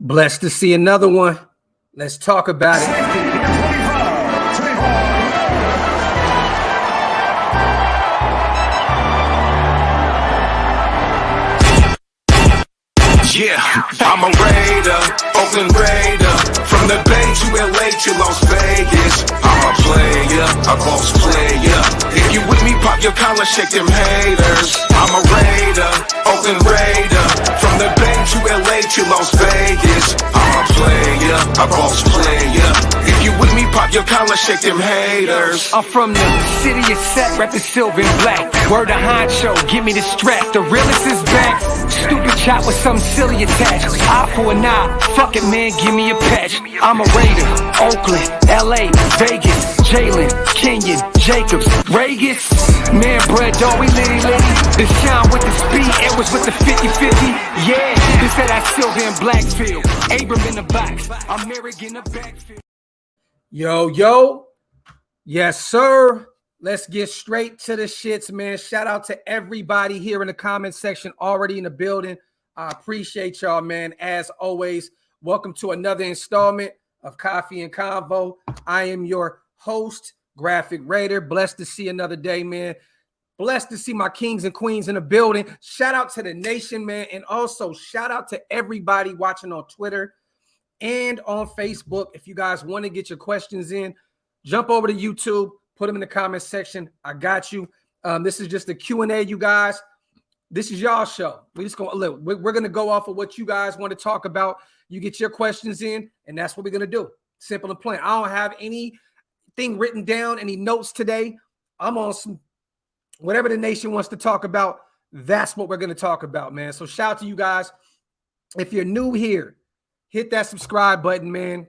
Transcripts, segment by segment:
Blessed to see another one. Let's talk about it. Yeah, I'm a Raider, Oakland Raider. From the Bay to LA to Las Vegas. I'm a player, a boss player. If you with me, pop your collar, shake them haters. I'm a Raider, Oakland Raider. From the Bay to LA to Las Vegas. I'm a player, a boss player. If you with me, pop your collar, shake them haters. I'm from the city of Sac, rapping silver and black. Word to honcho, give me the strap. The realest is back. Stupid chop with some silly attached. Eye for an eye, fuck it man, give me a patch. I'm a Raider, Oakland, LA, Vegas, Jalen, Kenyon, Jacobs, Vegas. Man, bread dog, we litty. The shine with the speed, it was with the 50-50. Yeah, this that silver and black field. Abram in the box, I'm Merrick in the backfield. Yo. Yes, sir. Let's get straight to the shits, man. Shout out to everybody here in the comment section already in the building. I appreciate y'all, man. As always, welcome to another installment of Coffee and Convo. I am your host, Graphk Raider. Blessed to see another day, man. Blessed to see my kings and queens in the building. Shout out to the nation, man. And also shout out to everybody watching on Twitter and on Facebook. If you guys want to get your questions in, jump over to YouTube. Put them in the comment section. I got you. This is just a Q&A, you guys. This is y'all show. We're going to go off of what you guys want to talk about. You get your questions in, and that's what we're going to do. Simple and plain. I don't have anything written down, any notes today. I'm on some whatever the nation wants to talk about. That's what we're going to talk about, man. So shout out to you guys. If you're new here, hit that subscribe button, man.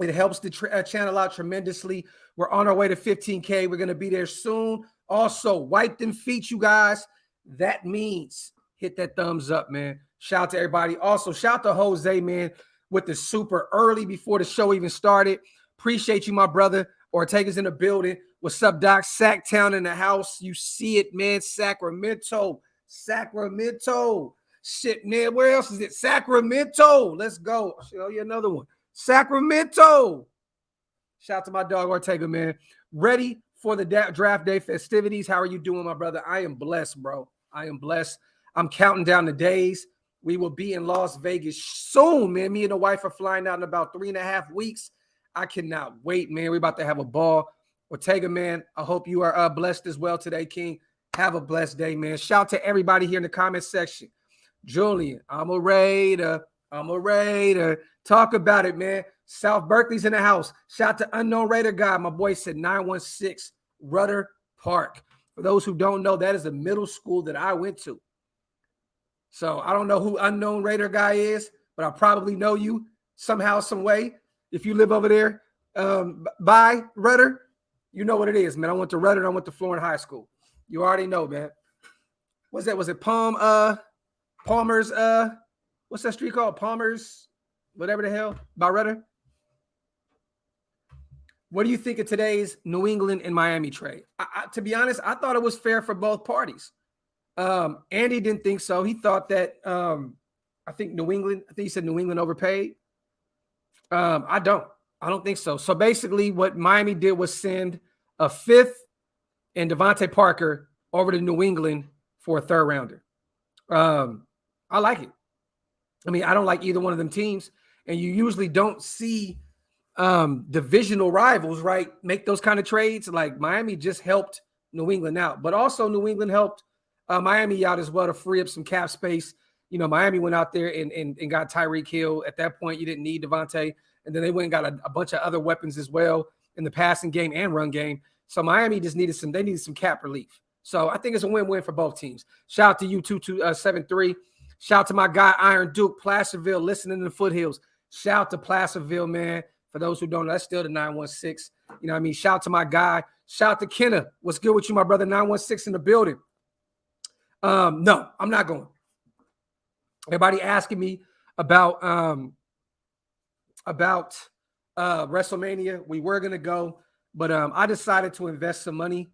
It helps the channel out tremendously. We're on our way to 15K. We're going to be there soon. Also, wipe them feet, you guys. That means hit that thumbs up, man. Shout out to everybody. Also, shout out to Jose, man, with the super early before the show even started. Appreciate you, my brother. Ortega's in the building. What's up, Doc? Sacktown in the house. You see it, man. Sacramento. Shit, man. Where else is it? Sacramento. Let's go. I'll show you another one. Sacramento. Shout out to my dog Ortega, man. Ready for the draft day festivities. How are you doing, my brother? I am blessed, bro. I am blessed. I'm counting down the days. We will be in Las Vegas soon, man. Me and the wife are flying out in about 3.5 weeks. I cannot wait, man. We're about to have a ball. Ortega, man, I hope you are blessed as well today, King. Have a blessed day, man. Shout out to everybody here in the comment section. Julian, I'm a Raider. Talk about it, man. South Berkeley's in the house. Shout out to Unknown Raider guy. My boy said 916 Rudder Park. For those who don't know, that is the middle school that I went to. So I don't know who Unknown Raider guy is, but I probably know you somehow, some way. If you live over there by Rudder, you know what it is, man. I went to Rudder and I went to Florence High School. You already know, man. What's that? Was it Palmer's? What's that street called? Palmer's, whatever the hell, by Rudder. What do you think of today's New England and Miami trade? To be honest, I thought it was fair for both parties. Andy didn't think so. He thought that I think he said New England overpaid. I don't think so. So basically what Miami did was send a 5th and Devontae Parker over to New England for a 3rd rounder. I like it. I mean, I don't like either one of them teams, and you usually don't see divisional rivals, right, make those kind of trades. Like Miami just helped New England out, but also New England helped Miami out as well to free up some cap space. You know, Miami went out there and got Tyreek Hill. At that point, you didn't need Devontae, and then they went and got a bunch of other weapons as well in the passing game and run game. So Miami just needed some cap relief. So I think it's a win-win for both teams. Shout out to you 2273. Shout out to my guy Iron Duke, Placerville, listening in the foothills. Shout out to Placerville, man. For those who don't know, that's still the 916. You know what I mean? Shout out to my guy. Shout out to Kenna. What's good with you, my brother? 916 in the building. No, I'm not going. Everybody asking me about WrestleMania. We were going to go, but I decided to invest some money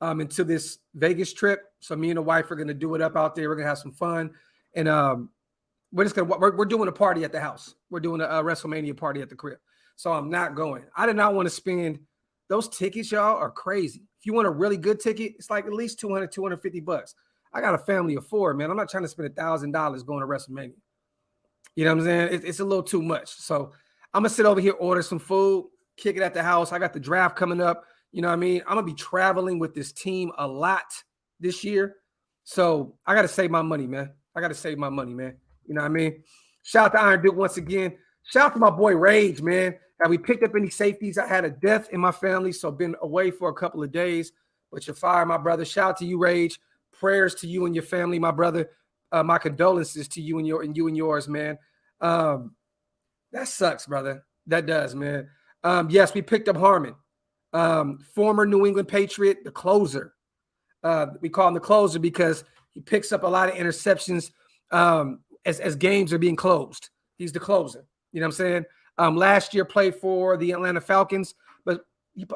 into this Vegas trip. So me and the wife are going to do it up out there. We're going to have some fun. And we're doing a party at the house. We're doing a WrestleMania party at the crib. So I'm not going. I did not want to spend those tickets, y'all are crazy. If you want a really good ticket, it's like at least $200-250. I got a family of 4, man. I'm not trying to spend $1,000 going to WrestleMania. You know what I'm saying? It's a little too much. So I'm gonna sit over here, order some food, kick it at the house. I got the draft coming up. You know what I mean? I'm gonna be traveling with this team a lot this year. So I gotta save my money, man. You know what I mean? Shout out to Iron Duke once again. Shout out to my boy Rage, man. Have we picked up any safeties? I had a death in my family, so been away for a couple of days. But you're fired, my brother. Shout out to you, Rage. Prayers to you and your family, my brother. My condolences to you and yours, man. That sucks, brother. That does, man. Yes, we picked up Harmon, former New England Patriot, the closer. We call him the closer because he picks up a lot of interceptions as games are being closed. He's the closer. You know what I'm saying? Last year played for the Atlanta Falcons, but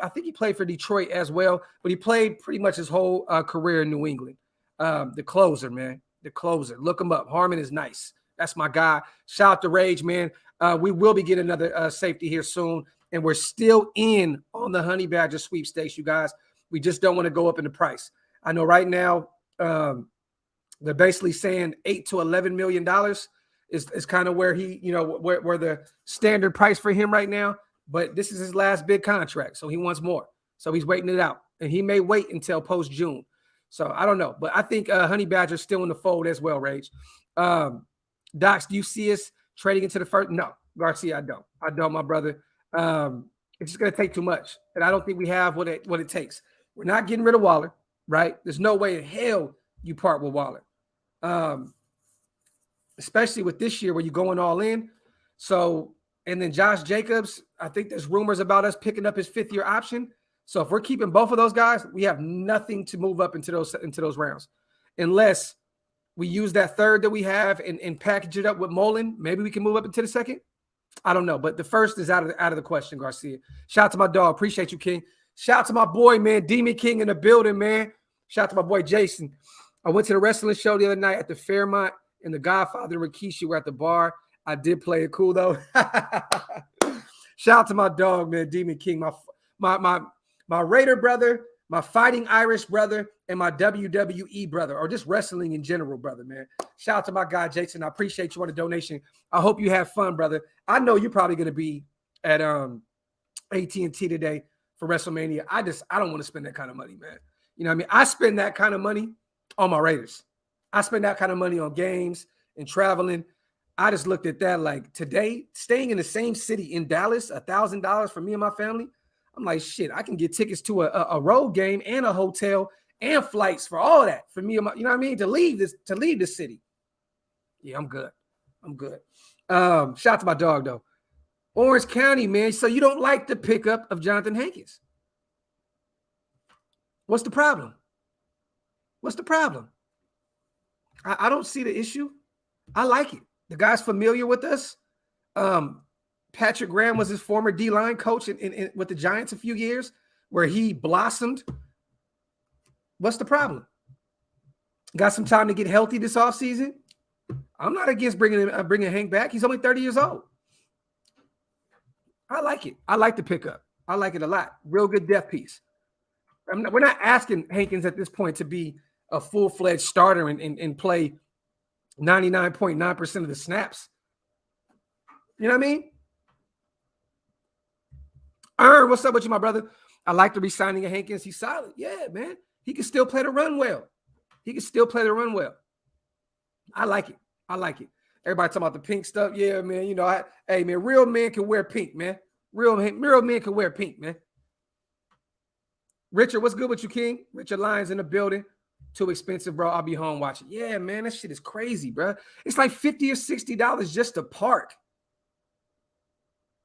I think he played for Detroit as well. But he played pretty much his whole career in New England. The closer, man. The closer. Look him up. Harmon is nice. That's my guy. Shout out to Rage, man. We will be getting another safety here soon. And we're still in on the Honey Badger sweepstakes, you guys. We just don't want to go up in the price. I know right now they're basically saying $8 to $11 million is kind of where he, where the standard price for him right now. But this is his last big contract, so he wants more. So he's waiting it out. And he may wait until post-June. So I don't know. But I think Honey Badger's still in the fold as well, Rage. Docs, do you see us trading into the first? No, Garcia, I don't. I don't, my brother. It's just going to take too much. And I don't think we have what it takes. We're not getting rid of Waller, right? There's no way in hell you part with Waller. Especially with this year where you're going all in. So, and then Josh Jacobs, I think there's rumors about us picking up his 5th-year option. So if we're keeping both of those guys, we have nothing to move up into those rounds. Unless we use that 3rd that we have and package it up with Mullen, maybe we can move up into the 2nd. I don't know, but the 1st is out of the question, Garcia. Shout out to my dog. Appreciate you, King. Shout out to my boy, man, Demon King in the building, man. Shout out to my boy, Jason. I went to the wrestling show the other night at the Fairmont, and the Godfather and Rikishi were at the bar. I did play it cool, though. Shout out to my dog, man, Demon King, my Raider brother, my Fighting Irish brother, and my WWE brother, or just wrestling in general, brother, man. Shout out to my guy, Jason. I appreciate you on the donation. I hope you have fun, brother. I know you're probably going to be at AT&T today for WrestleMania. I don't want to spend that kind of money, man. You know what I mean? I spend that kind of money on my Raiders. I spend that kind of money on games and traveling. I just looked at that like today, staying in the same city in Dallas, $1,000 for me and my family. I'm like, shit, I can get tickets to a road game and a hotel and flights for all that for me and my, you know what I mean? To leave the city. Yeah, I'm good. Shout out to my dog though. Orange County, man. So you don't like the pickup of Jonathan Hankins. What's the problem? I don't see the issue. I like it. The guy's familiar with us. Patrick Graham was his former D-line coach with the Giants a few years where he blossomed. What's the problem? Got some time to get healthy this offseason? I'm not against bringing Hank back. He's only 30 years old. I like it. I like the pickup. I like it a lot. Real good depth piece. We're not asking Hankins at this point to be a full-fledged starter and play 99.9% of the snaps. You know what I mean? What's up with you, my brother? I like the re-signing of Hankins. He's solid. Yeah, man. He can still play the run well. I like it. Everybody talking about the pink stuff. Yeah, man. Hey, man, real men can wear pink, man. Real men can wear pink, man. Richard, what's good with you, King? Richard Lyons in the building. Too expensive, bro. I'll be home watching. Yeah, man, that shit is crazy, bro. It's like $50 or $60 just to park.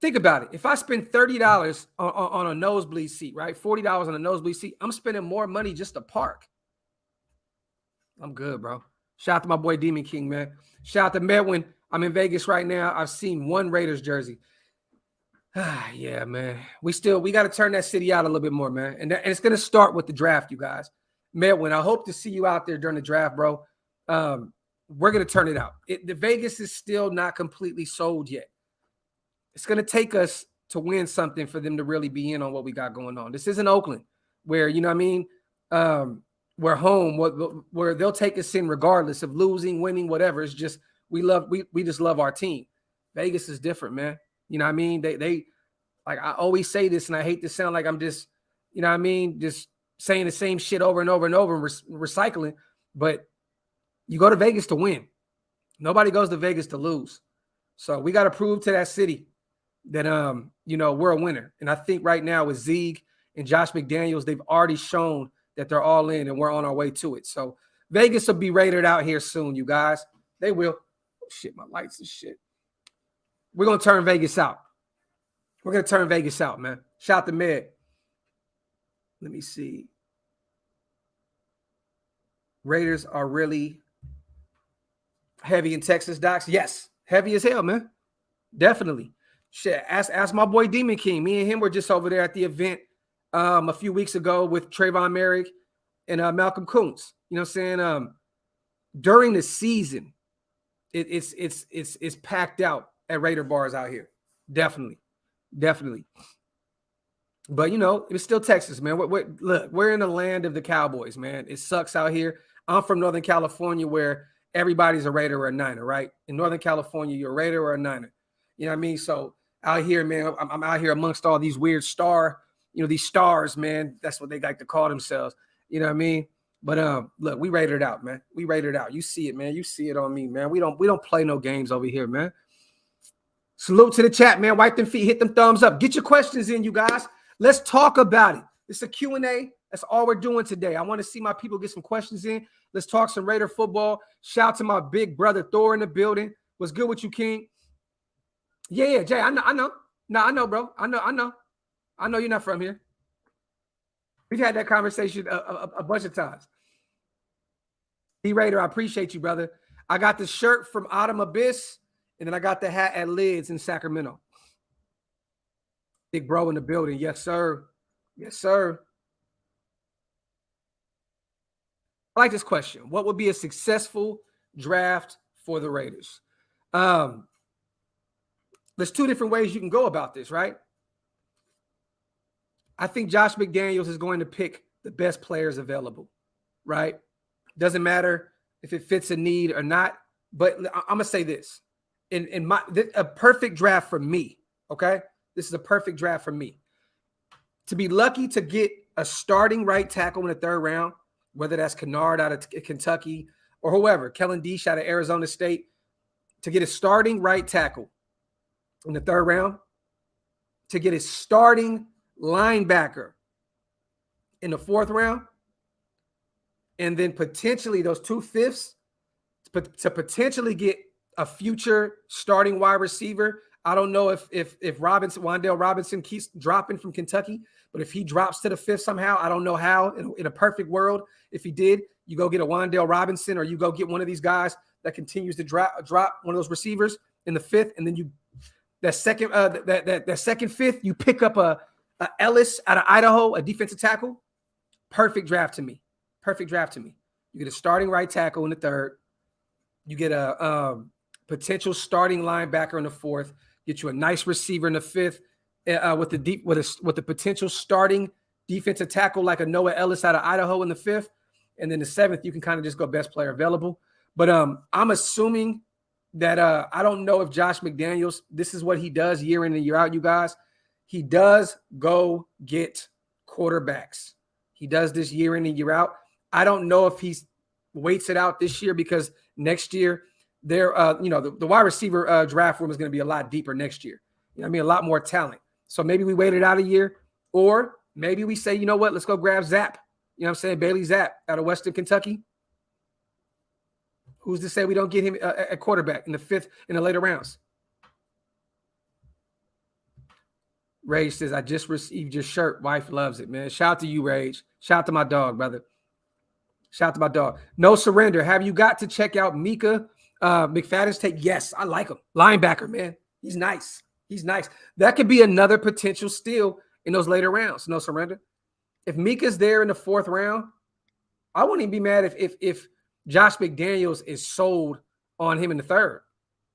Think about it. If I spend $30 on a nosebleed seat, right? $40 on a nosebleed seat, I'm spending more money just to park. I'm good, bro. Shout out to my boy Demon King, man. Shout out to Medwin. I'm in Vegas right now. I've seen one Raiders jersey. Yeah, man. We got to turn that city out a little bit more, man. And it's going to start with the draft, you guys. Medwin, I hope to see you out there during the draft, bro. we're going to turn it out. The Vegas is still not completely sold yet. It's going to take us to win something for them to really be in on what we got going on. This isn't Oakland where, you know what I mean? We're home, where they'll take us in regardless of losing, winning, whatever. It's just, we just love our team. Vegas is different, man. You know what I mean? They like, I always say this, and I hate to sound like I'm just, you know what I mean, just saying the same shit over and over and over and recycling, but you go to Vegas to win. Nobody goes to Vegas to lose. So we got to prove to that city that, you know, we're a winner. And I think right now with Zeke and Josh McDaniels, they've already shown that they're all in and we're on our way to it. So Vegas will be raided out here soon, you guys. They will. Oh, shit, my lights and shit. We're going to turn Vegas out. We're going to turn Vegas out, man. Shout to Med. Let me see. Raiders are really heavy in Texas, Docs. Yes, heavy as hell, man. Definitely. Shit, ask my boy Demon King. Me and him were just over there at the event a few weeks ago with Trayvon Merrick and Malcolm Kuntz. You know what I'm saying? During the season, it's packed out at Raider bars out here. Definitely. But, you know, it's still Texas, man. Look, we're in the land of the Cowboys, man. It sucks out here. I'm from Northern California where everybody's a Raider or a Niner, right? In Northern California, you're a Raider or a Niner. You know what I mean? So out here, man, I'm out here amongst all these weird these stars, man. That's what they like to call themselves. You know what I mean? But look, we raided out, man. We raided out. You see it, man. You see it on me, man. We don't play no games over here, man. Salute to the chat, man. Wipe them feet, hit them thumbs up. Get your questions in, you guys. Let's talk about it. It's a Q&A. That's all we're doing today. I want to see my people get some questions in. Let's talk some Raider football. Shout out to my big brother Thor in the building. What's good with you, King? Yeah, Jay, I know. No, I know, bro. I know you're not from here. We've had that conversation a bunch of times. D-Raider, I appreciate you, brother. I got the shirt from Autumn Abyss, and then I got the hat at Lids in Sacramento. Big bro in the building. Yes, sir. Yes, sir. I like this question. What would be a successful draft for the Raiders? There's two different ways you can go about this, right? I think Josh McDaniels is going to pick the best players available, right? Doesn't matter if it fits a need or not. But I'm going to say this. A perfect draft for me, okay? This is a perfect draft for me. To be lucky to get a starting right tackle in the third round, whether that's Kennard out of Kentucky or whoever, Kellen Deesh out of Arizona State, to get a starting right tackle in the third round, to get a starting linebacker in the fourth round, and then potentially those 2/5 to potentially get a future starting wide receiver. I don't know if Wan'Dale Robinson keeps dropping from Kentucky, but if he drops to the 5th somehow, I don't know how. In a perfect world, if he did, you go get a Wan'Dale Robinson, or you go get one of these guys that continues to drop one of those receivers in the 5th, and then that second 5th, you pick up a Ellis out of Idaho, a defensive tackle. Perfect draft to me. Perfect draft to me. You get a starting right tackle in the 3rd. You get a potential starting linebacker in the 4th. Get you a nice receiver in the 5th with the potential starting defensive tackle like a Noah Ellis out of Idaho in the 5th. And then the 7th, you can kind of just go best player available. But I'm assuming that I don't know if Josh McDaniels, this is what he does year in and year out, you guys. He does go get quarterbacks. He does this year in and year out. I don't know if he waits it out this year because next year the wide receiver draft room is going to be a lot deeper next year. You know what I mean? A lot more talent. So maybe we wait it out a year, or maybe we say, you know what, let's go grab Zapp. You know what I'm saying? Bailey Zapp out of Western Kentucky. Who's to say we don't get him a quarterback in the 5th, in the later rounds? Rage says, I just received your shirt. Wife loves it, man. Shout out to you, Rage. Shout out to my dog, brother. Shout out to my dog. No surrender. Have you got to check out Mika McFadden's take? Yes, I like him. Linebacker, man. He's nice. He's nice. That could be another potential steal in those later rounds. No surrender. If Mika's there in the 4th round, I wouldn't even be mad if Josh McDaniels is sold on him in the third.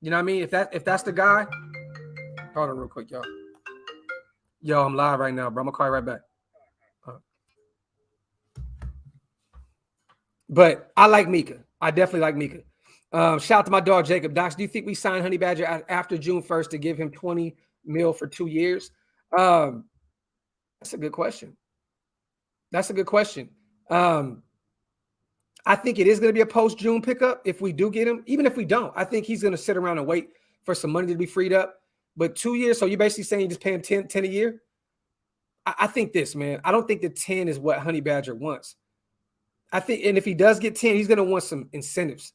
You know what I mean? If that's the guy, hold on real quick, y'all. Yo, I'm live right now, bro. I'm gonna call you right back. But I like Mika. I definitely like Mika. Shout out to my dog Jacob. Docs, do you think we sign Honey Badger after June 1st to give him 20 mil for 2 years? That's a good question. That's a good question. I think it is going to be a post-June pickup if we do get him. Even if we don't, I think he's going to sit around and wait for some money to be freed up. But 2 years, so you're basically saying you just pay him 10 a year? I think this, man. I don't think the 10 is what Honey Badger wants. I think, and if he does get 10, he's going to want some incentives.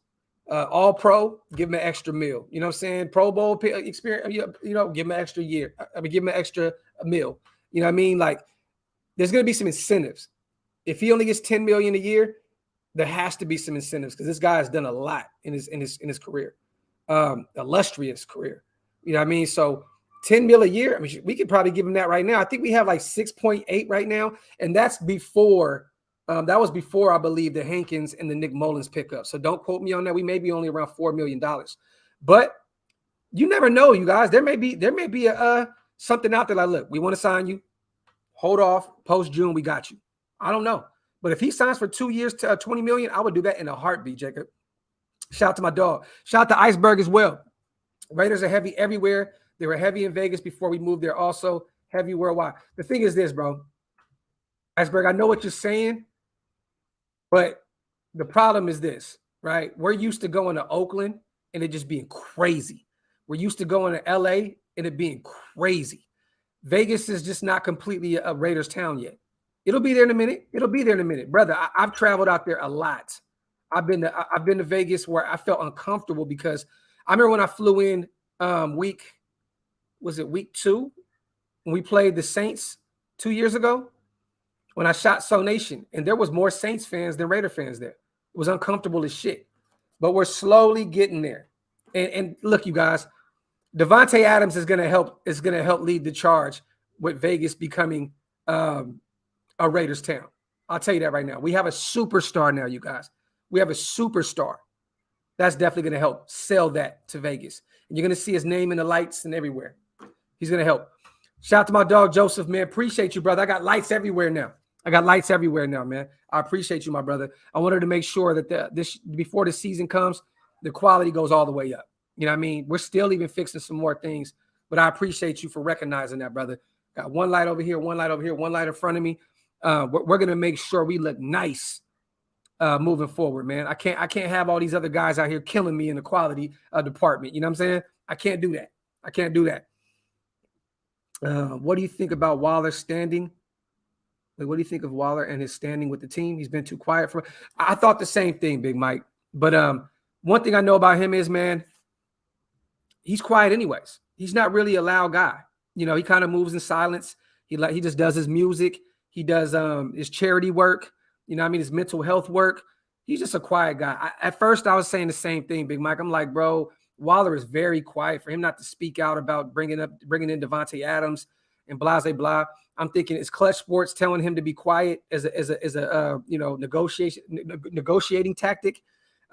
All pro, give him an extra meal. You know what I'm saying? Pro Bowl experience, you know, give him an extra year. I mean, give him an extra meal. You know what I mean? Like, there's going to be some incentives. If he only gets 10 million a year, there has to be some incentives because this guy has done a lot in his career, illustrious career. You know what I mean? So 10 mil a year. I mean, we could probably give him that right now. I think we have like 6.8 right now, and that's before. That was before, I believe, the Hankins and the Nick Mullins pickup. So don't quote me on that. We may be only around $4 million, but you never know, you guys. There may be a something out there like, look, we want to sign you. Hold off. Post June, we got you. I don't know, but if he signs for 2 years to 20 million, I would do that in a heartbeat, Jacob. Shout out to my dog. Shout out to Iceberg as well. Raiders are heavy everywhere. They were heavy in Vegas before we moved there. Also heavy worldwide. The thing is this, bro. Iceberg, I know what you're saying. But the problem is this, right? We're used to going to Oakland and it just being crazy. We're used to going to LA and it being crazy. Vegas is just not completely a Raiders town yet. It'll be there in a minute. It'll be there in a minute. Brother, I've traveled out there a lot. I've been to Vegas where I felt uncomfortable because I remember when I flew in week 2 when we played the Saints 2 years ago? When I shot So Nation, and there was more Saints fans than Raider fans there. It was uncomfortable as shit. But we're slowly getting there. And look, you guys, Devontae Adams is gonna help lead the charge with Vegas becoming a Raiders town. I'll tell you that right now. We have a superstar now, you guys. We have a superstar. That's definitely gonna help sell that to Vegas. And you're gonna see his name in the lights and everywhere. He's gonna help. Shout out to my dog Joseph, man. Appreciate you, brother. I got lights everywhere now. Man. I appreciate you, my brother. I wanted to make sure that this before the season comes, the quality goes all the way up. You know what I mean? We're still even fixing some more things, but I appreciate you for recognizing that, brother. Got one light over here, one light over here, one light in front of me. We're gonna make sure we look nice moving forward, man. I can't have all these other guys out here killing me in the quality department. You know what I'm saying? I can't do that. What do you think about Waller's standing? Like, what do you think of Waller and his standing with the team? He's been too quiet for. I thought the same thing, Big Mike. But one thing I know about him is, man, he's quiet anyways. He's not really a loud guy. You know, he kind of moves in silence. He just does his music. He does his charity work. You know what I mean? His mental health work. He's just a quiet guy. At first, I was saying the same thing, Big Mike. I'm like, bro, Waller is very quiet. For him not to speak out about bringing in Devontae Adams and blah, blah, blah. I'm thinking it's Clutch Sports telling him to be quiet as a negotiating tactic.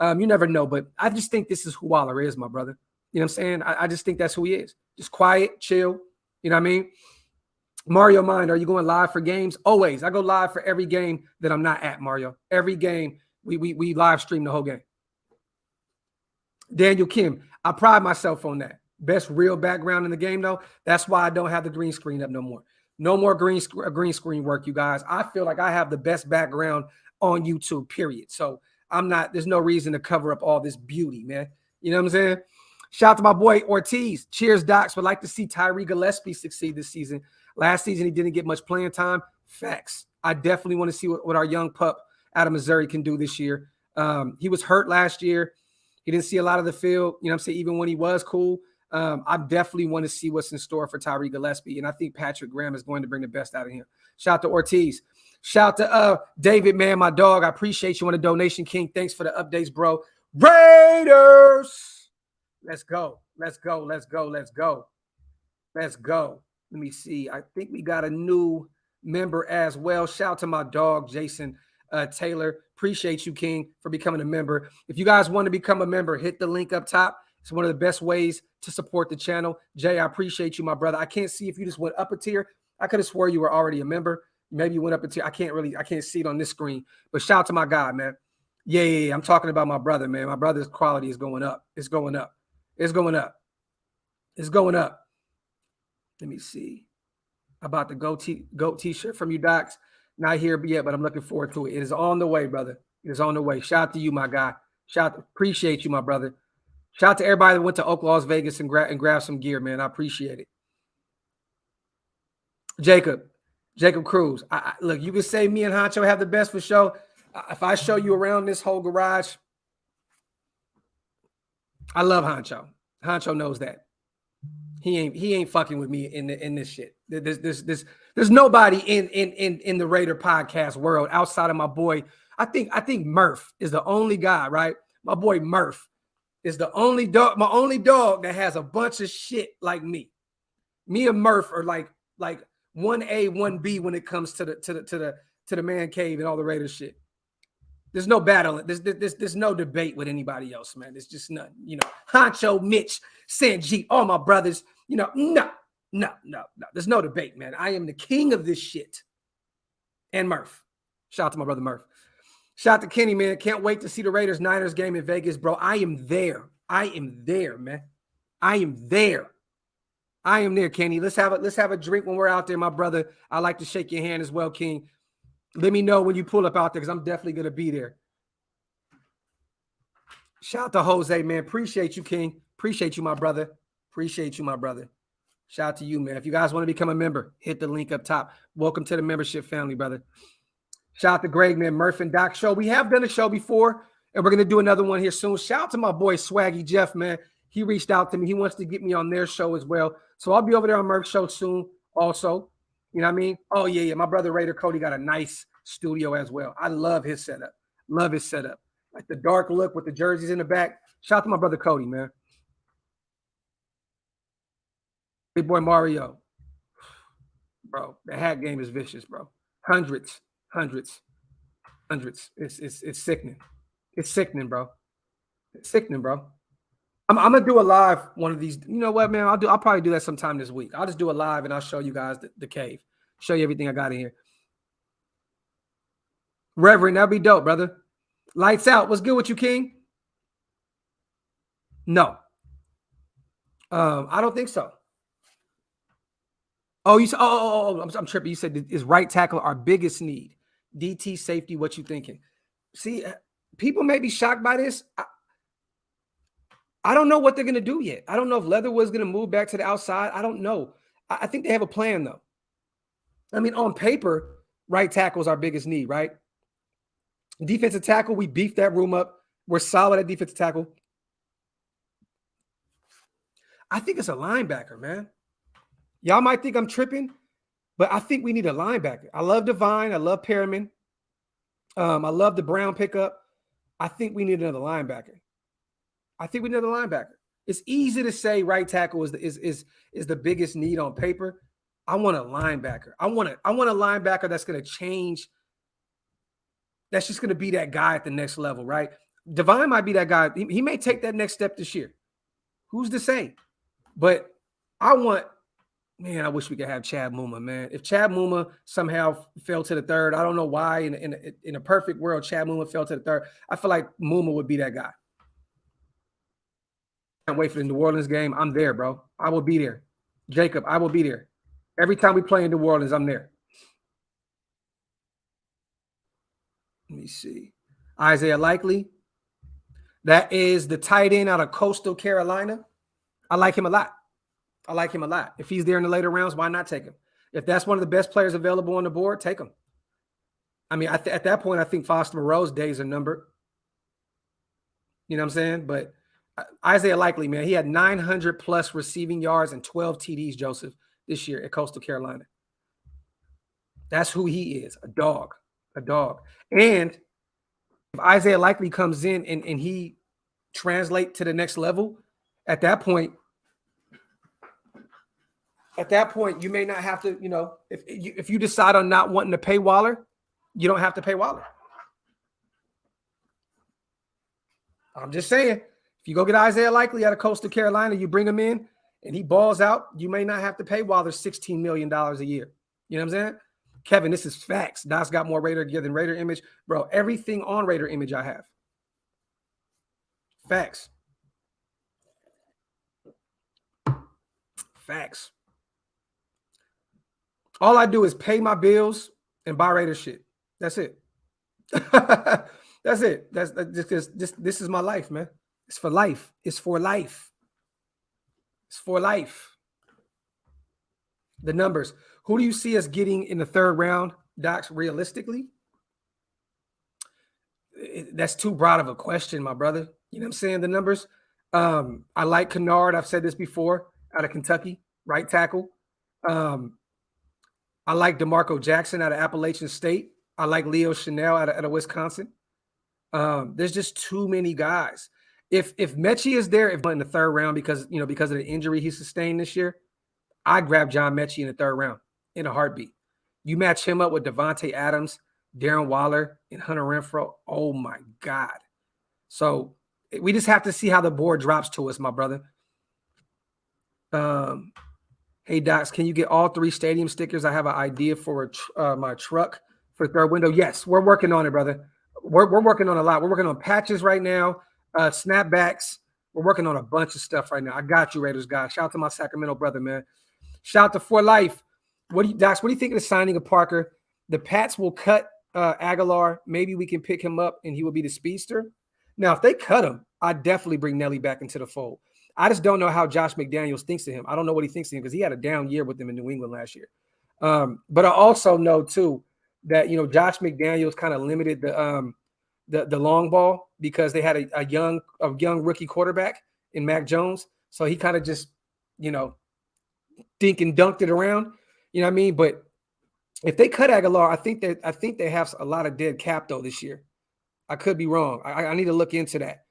You never know, but I just think this is who Waller is, my brother. You know what I'm saying? I just think that's who he is. Just quiet, chill. You know what I mean? Mario Mind, are you going live for games? Always. I go live for every game that I'm not at, Mario. Every game, we live stream the whole game. Daniel Kim, I pride myself on that. Best real background in the game, though. That's why I don't have the green screen up no more. No more green screen work, you guys. I feel like I have the best background on YouTube, period. So there's no reason to cover up all this beauty, man. You know what I'm saying? Shout out to my boy Ortiz. Cheers, Docs. Would like to see Tyree Gillespie succeed this season. Last season, he didn't get much playing time. Facts. I definitely want to see what our young pup out of Missouri can do this year. He was hurt last year. He didn't see a lot of the field. You know what I'm saying? Even when he was cool. I definitely want to see what's in store for Tyree Gillespie. And I think Patrick Graham is going to bring the best out of him. Shout out to Ortiz. Shout out to David, man, my dog. I appreciate you on the donation, King. Thanks for the updates, bro. Raiders. Let's go. Let's go. Let's go. Let's go. Let's go. Let me see. I think we got a new member as well. Shout out to my dog, Jason. Taylor. Appreciate you, King, for becoming a member. If you guys want to become a member, hit the link up top. It's one of the best ways to support the channel. Jay, I appreciate you, my brother. I can't see if you just went up a tier. I could have swore you were already a member. Maybe you went up a tier. I can't see it on this screen. But shout out to my guy, man. Yeah. I'm talking about my brother, man. My brother's quality is going up. It's going up. It's going up. It's going up. Let me see. About the GOAT t-shirt from you, Docs. Not here yet, but I'm looking forward to it. It is on the way, brother. It is on the way. Shout out to you, my guy. Appreciate you, my brother. Shout out to everybody that went to Oaklosvegas and grabbed some gear, man. I appreciate it. Jacob Cruz. Look, you can say me and Honcho have the best for show. If I show you around this whole garage, I love Honcho. Honcho knows that. He ain't fucking with me in this shit. There's nobody in the Raider podcast world outside of my boy. I think Murph is the only guy, right? My boy Murph is the only dog, my only dog that has a bunch of shit like me. Me and Murph are like 1A, 1B when it comes to the man cave and all the Raider shit. There's no battle. There's no debate with anybody else, man. There's just none. You know, Honcho, Mitch, Sanjeet, all my brothers. You know, no. There's no debate, man. I am the king of this shit. And Murph. Shout out to my brother Murph. Shout out to Kenny, man. Can't wait to see the Raiders-Niners game in Vegas, bro. I am there, man. I am there, Kenny. Let's have a drink when we're out there, my brother. I like to shake your hand as well, King. Let me know when you pull up out there because I'm definitely going to be there. Shout out to Jose, man. Appreciate you, King. Appreciate you, my brother. Shout out to you, man. If you guys want to become a member, hit the link up top. Welcome to the membership family, brother. Shout out to Greg, man. Murph and Doc show. We have done a show before, and we're going to do another one here soon. Shout out to my boy Swaggy Jeff, man. He reached out to me. He wants to get me on their show as well. So I'll be over there on Murph's show soon also. You know what I mean? Oh, yeah. My brother Raider Cody got a nice studio as well. I love his setup. Like the dark look with the jerseys in the back. Shout out to my brother Cody, man. Big boy Mario. Bro, the hat game is vicious, bro. Hundreds. It's sickening. It's sickening, bro. I'm gonna do a live one of these. You know what, man? I'll probably do that sometime this week. I'll just do a live and I'll show you guys the cave. Show you everything I got in here. Reverend, that'd be dope, brother. Lights out. What's good with you, King? No. I don't think so. Oh, you said, I'm tripping. You said is right tackle our biggest need. DT safety, what you thinking? See, people may be shocked by this. I don't know what they're going to do yet. I don't know if Leatherwood's going to move back to the outside. I don't know. I think they have a plan, though. I mean, on paper, right tackle is our biggest need, right? Defensive tackle, we beefed that room up. We're solid at defensive tackle. I think it's a linebacker, man. Y'all might think I'm tripping, but I think we need a linebacker. I love Devine. I love Perriman. I love the Brown pickup. I think we need another linebacker. It's easy to say right tackle is the biggest need on paper. I want a linebacker. I want a linebacker that's going to change. That's just going to be that guy at the next level, right? Devine might be that guy. He may take that next step this year. Who's to say? But I wish we could have Chad Muma, man. If Chad Muma somehow fell to the third, I don't know why. In a perfect world, Chad Muma fell to the third. I feel like Muma would be that guy. Can't wait for the New Orleans game. I'm there, bro. I will be there. Jacob, I will be there. Every time we play in New Orleans, I'm there. Let me see. Isaiah Likely. That is the tight end out of Coastal Carolina. I like him a lot. If he's there in the later rounds, why not take him? If that's one of the best players available on the board, take him. I mean, at that point, I think Foster Moreau's days are numbered. You know what I'm saying? But Isaiah Likely, man, he had 900 plus receiving yards and 12 TDs, Joseph, this year at Coastal Carolina. That's who he is, a dog. And if Isaiah Likely comes in and he translate to the next level, at that point, you may not have to, if you decide on not wanting to pay Waller, you don't have to pay Waller. I'm just saying, if you go get Isaiah Likely out of Coastal Carolina, you bring him in and he balls out, you may not have to pay Wilder $16 million a year. You know what I'm saying? Kevin, this is facts. Doc's got more Raider gear than Raider image. Bro, everything on Raider image I have. Facts. Facts. All I do is pay my bills and buy Raider shit. That's it. That's it. That's just because this is my life, man. It's for life. It's for life. It's for life. The numbers. Who do you see us getting in the third round, Docs, realistically? That's too broad of a question, my brother. You know what I'm saying? The numbers. I like Kennard. I've said this before, out of Kentucky, right tackle. I like DeMarco Jackson out of Appalachian State. I like Leo Chanel out of Wisconsin. There's just too many guys. If Mechie is there, if in the third round because of the injury he sustained this year, I grab John Mechie in the third round in a heartbeat. You match him up with Devontae Adams, Darren Waller, and Hunter Renfrow. Oh my God! So we just have to see how the board drops to us, my brother. Hey Docs, can you get all 3 stadium stickers? I have an idea for my truck for third window. Yes, we're working on it, brother. We're working on a lot. We're working on patches right now, snapbacks. We're working on a bunch of stuff right now. I got you, Raiders guys. Shout out to my Sacramento brother, man. Shout out to For Life. Docs, what do you think of the signing of Parker? The Pats will cut Aguilar. Maybe we can pick him up and he will be the speedster. Now, if they cut him, I'd definitely bring Nelly back into the fold. I just don't know how Josh McDaniels thinks of him. I don't know what he thinks of him because he had a down year with him in New England last year. But I also know, too, that, Josh McDaniels kind of limited the long ball because they had a young rookie quarterback in Mac Jones. So he kind of just, dink and dunked it around. You know what I mean? But if they cut Aguilar, I think they have a lot of dead cap, though, this year. I could be wrong. I need to look into that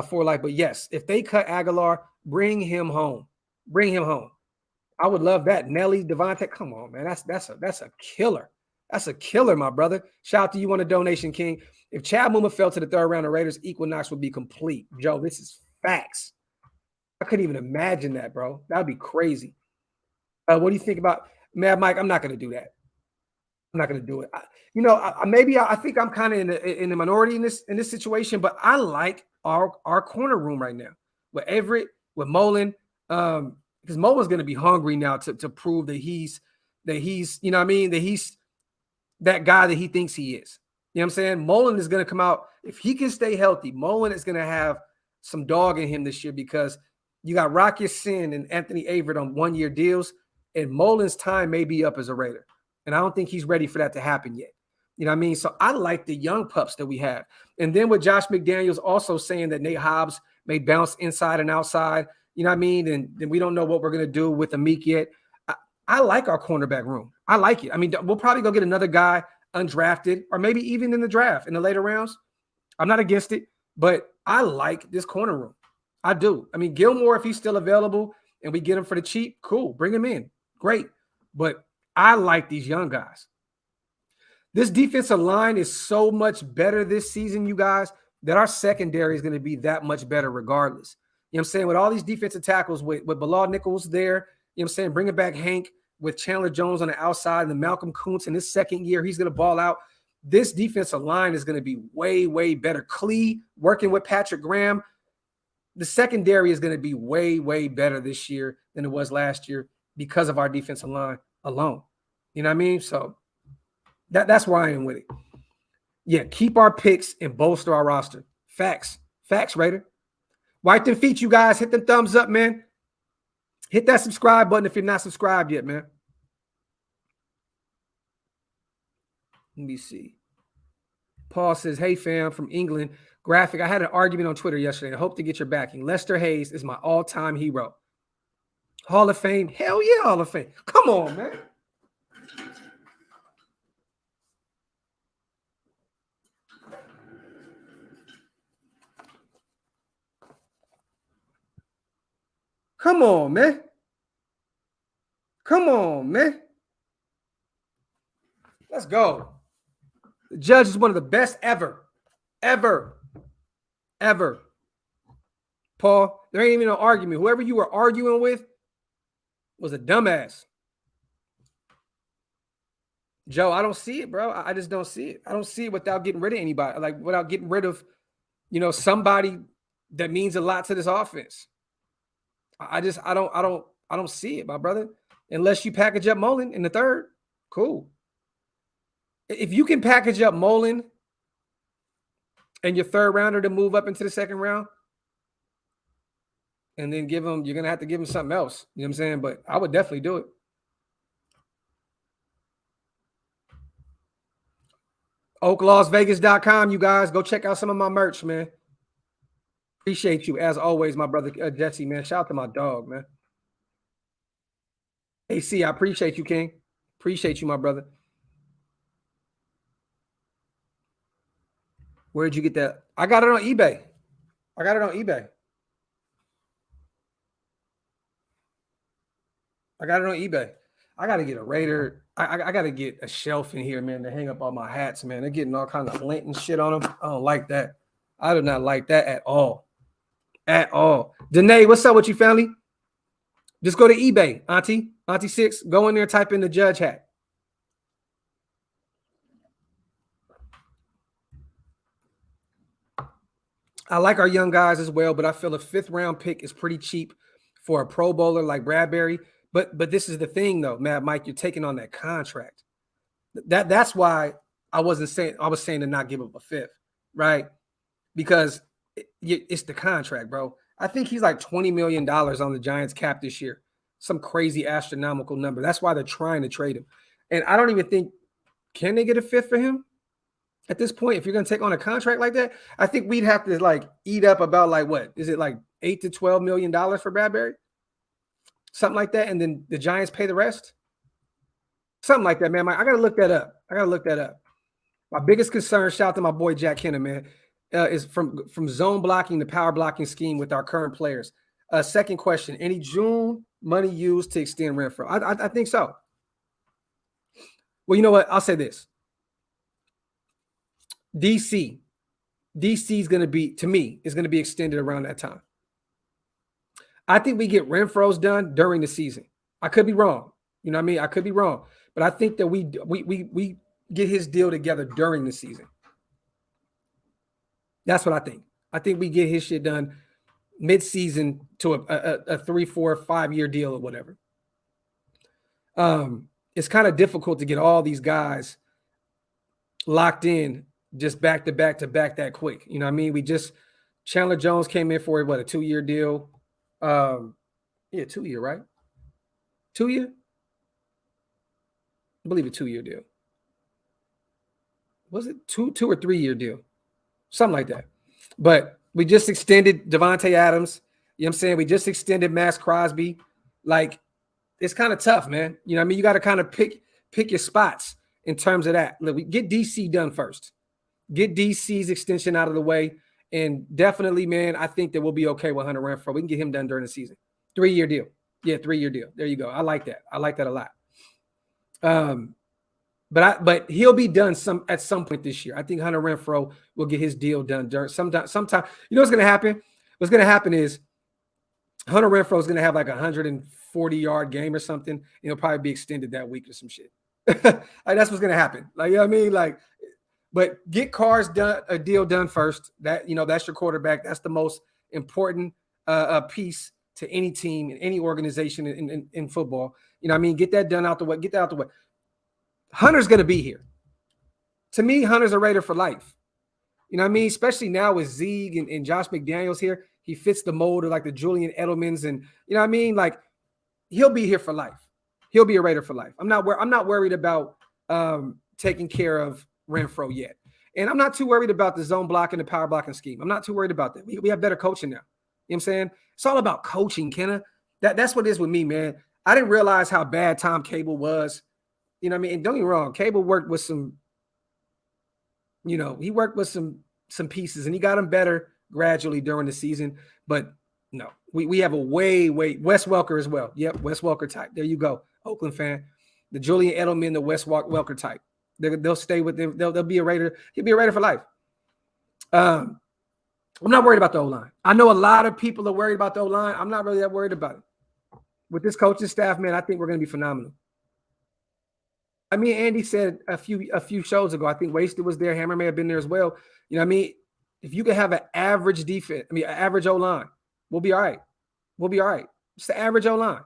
For Life. But, yes, if they cut Aguilar, bring him home. Bring him home. I would love that. Nelly, Devontae, come on, man. That's a killer. That's a killer, my brother. Shout out to you on the donation, King. If Chad Muma fell to the third round of Raiders, Equinox would be complete. Joe, this is facts. I couldn't even imagine that, bro. That would be crazy. What do you think about Mad Mike? I'm not going to do that. I'm not going to do it. I think I'm kind of in the minority in this situation, but I like our corner room right now with Everett, with Mullen, because Mullen's going to be hungry now to prove that he's that he's that guy that he thinks he is. You know what I'm saying? Mullen is going to come out. If he can stay healthy, Mullen is going to have some dog in him this year because you got Rocky Sin and Anthony Averett on 1-year deals, and Mullen's time may be up as a Raider. And I don't think he's ready for that to happen yet. You know what I mean? So I like the young pups that we have. And then with Josh McDaniels also saying that Nate Hobbs may bounce inside and outside, you know what I mean? And then we don't know what we're going to do with Amik yet. I like our cornerback room. I like it. I mean, we'll probably go get another guy undrafted or maybe even in the draft in the later rounds. I'm not against it, but I like this corner room. I do. I mean, Gilmore, if he's still available and we get him for the cheap, cool. Bring him in. Great. But I like these young guys. This defensive line is so much better this season, you guys, that our secondary is going to be that much better regardless. You know what I'm saying? With all these defensive tackles, with Bilal Nichols there, you know what I'm saying? Bringing back Hank with Chandler Jones on the outside and then Malcolm Kuntz in his second year, he's going to ball out. This defensive line is going to be way, way better. Clee working with Patrick Graham. The secondary is going to be way, way better this year than it was last year because of our defensive line alone. You know what I mean? So that's where I am with it. Yeah, keep our picks and bolster our roster. Facts. Facts, Raider. Wipe them feet, you guys. Hit them thumbs up, man. Hit that subscribe button if you're not subscribed yet, man. Let me see. Paul says, hey, fam, from England. Graphk, I had an argument on Twitter yesterday. I hope to get your backing. Lester Hayes is my all-time hero. Hall of Fame. Hell yeah, Hall of Fame. Come on, man. Come on, man. Come on, man. Let's go. The Judge is one of the best ever. Paul. There ain't even no argument. Whoever you were arguing with was a dumbass. Joe, I don't see it, bro. I just don't see it. I don't see it without getting rid of anybody, like without getting rid of, somebody that means a lot to this offense. I don't see it, my brother. Unless you package up Mullen in the third, cool. If you can package up Mullen and your third rounder to move up into the second round, and then you're gonna have to give him something else. You know what I'm saying? But I would definitely do it. Oaklosvegas.com, you guys. Go check out some of my merch, man. Appreciate you, as always, my brother Jesse, man. Shout out to my dog, man. AC, I appreciate you, King. Appreciate you, my brother. Where'd you get that? I got it on eBay. I got to get a Raider. I got to get a shelf in here, man, to hang up all my hats, man. They're getting all kinds of lint and shit on them. I don't like that. I do not like that at all. At all. Danae, what's up with you, family? Just go to eBay, Auntie 6. Go in there, type in the Judge hat. I like our young guys as well, but I feel a 5th round pick is pretty cheap for a Pro Bowler like Bradbury. But this is the thing, though, Mad Mike. You're taking on that contract. That's why I was saying to not give up a 5th, right? Because it's the contract, bro. I think he's like $20 million on the Giants cap this year. Some crazy astronomical number. That's why they're trying to trade him. And I don't even think, can they get a 5th for him at this point? If you're going to take on a contract like that, I think we'd have to like eat up about like, what is it, like $8 to $12 million for Bradbury? Something like that. And then the Giants pay the rest. Something like that, man. I got to look that up. My biggest concern, shout out to my boy Jack Henna, man, is from zone blocking to power blocking scheme with our current players. Second question, any June money used to extend Renfro? I think so. Well, you know what? I'll say this. DC is going to be, to me, is going to be extended around that time. I think we get Renfro's done during the season. I could be wrong. You know what I mean? I could be wrong. But I think that we get his deal together during the season. That's what I think. I think we get his shit done mid-season to a 3, 4, 5 year deal or whatever. It's kind of difficult to get all these guys locked in just back to back that quick. You know what I mean? Chandler Jones came in for a 2-year deal. 2 year, right? 2 year? I believe a 2-year deal. Was it 2 or 3 year deal? Something like that. But we just extended Devontae Adams. You know what I'm saying? We just extended Max Crosby. Like, it's kind of tough, man. You know what I mean? You got to kind of pick your spots in terms of that. Look, we get DC done first. Get DC's extension out of the way. And definitely, man, I think that we'll be okay with Hunter Renfrow. We can get him done during the season. 3-year deal. Yeah, 3-year deal. There you go. I like that. I like that a lot. But he'll be done at some point this year. I think Hunter Renfrow will get his deal done during sometime. You know what's going to happen? What's going to happen is Hunter Renfrow is going to have like a 140-yard game or something. And he'll probably be extended that week or some shit. Like, that's what's going to happen. Like, you know what I mean? Like, but get Carr's a deal done first. That, that's your quarterback. That's the most important piece to any team and any organization in football. You know what I mean? Get that done out the way. Get that out the way. Hunter's going to be here. To me, Hunter's a Raider for life. You know what I mean? Especially now with Zeig and Josh McDaniels here. He fits the mold of like the Julian Edelmans, and you know what I mean? Like, he'll be here for life. He'll be a Raider for life. I'm not worried about taking care of Renfrow yet. And I'm not too worried about the zone blocking, the power blocking scheme. I'm not too worried about that. We have better coaching now. You know what I'm saying? It's all about coaching, Kenna. That's what it is with me, man. I didn't realize how bad Tom Cable was. You know what I mean? And don't get me wrong, Cable worked with some, he worked with some pieces, and he got them better gradually during the season. But no, we have a way Wes Welker as well. Yep, Wes Welker type. There you go, Oakland fan. The Julian Edelman, the Wes Welker type. They'll stay with them. They'll be a Raider. He'll be a Raider for life. I'm not worried about the O-line. I know a lot of people are worried about the O-line. I'm not really that worried about it. With this coaching staff, man, I think we're going to be phenomenal. I mean, Andy said a few shows ago, I think Wasted was there. Hammer may have been there as well. You know what I mean? If you could have an average defense, an average O-line, we'll be all right. We'll be all right. It's the average O-line.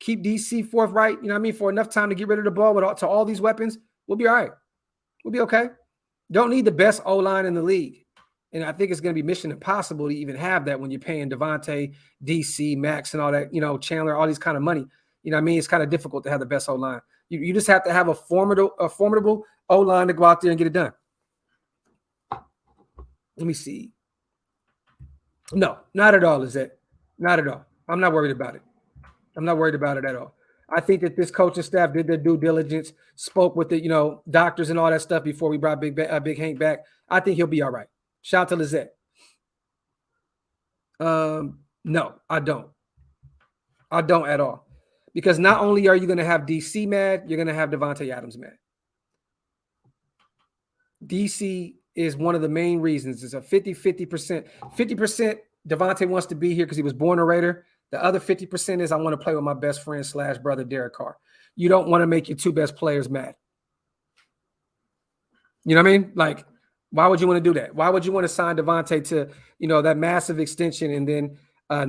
Keep DC forthright, you know what I mean, for enough time to get rid of the ball to all these weapons. We'll be all right. We'll be okay. Don't need the best O-line in the league. And I think it's going to be mission impossible to even have that when you're paying Devontae, DC, Max, and all that, you know, Chandler, all these kind of money. You know what I mean? It's kind of difficult to have the best O-line. You just have to have a formidable O-line to go out there and get it done. Let me see. No, not at all, Lizette. Not at all. I'm not worried about it. I'm not worried about it at all. I think that this coaching staff did their due diligence, spoke with the, you know, doctors and all that stuff before we brought Big Hank back. I think he'll be all right. Shout out to Lizette. No, I don't. I don't at all. Because not only are you going to have DC mad, you're going to have Devontae Adams mad. DC is one of the main reasons. It's a 50%. 50% Devontae wants to be here because he was born a Raider. The other 50% is I want to play with my best friend / brother, Derek Carr. You don't want to make your two best players mad. You know what I mean? Like, why would you want to do that? Why would you want to sign Devontae to, you know, that massive extension and then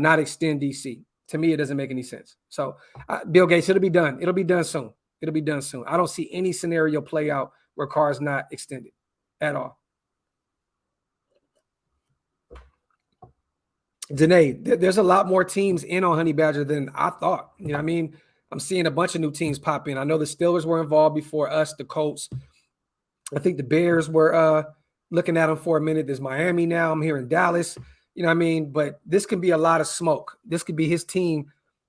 not extend DC? To me, it doesn't make any sense. So, Bill Gates, it'll be done. It'll be done soon. It'll be done soon. I don't see any scenario play out where Carr's not extended at all. Danae, there's a lot more teams in on Honey Badger than I thought. You know what I mean? I'm seeing a bunch of new teams pop in. I know the Steelers were involved before us, the Colts. I think the Bears were looking at them for a minute. There's Miami now. I'm here in Dallas. You know what I mean? But this could be a lot of smoke. This could be his team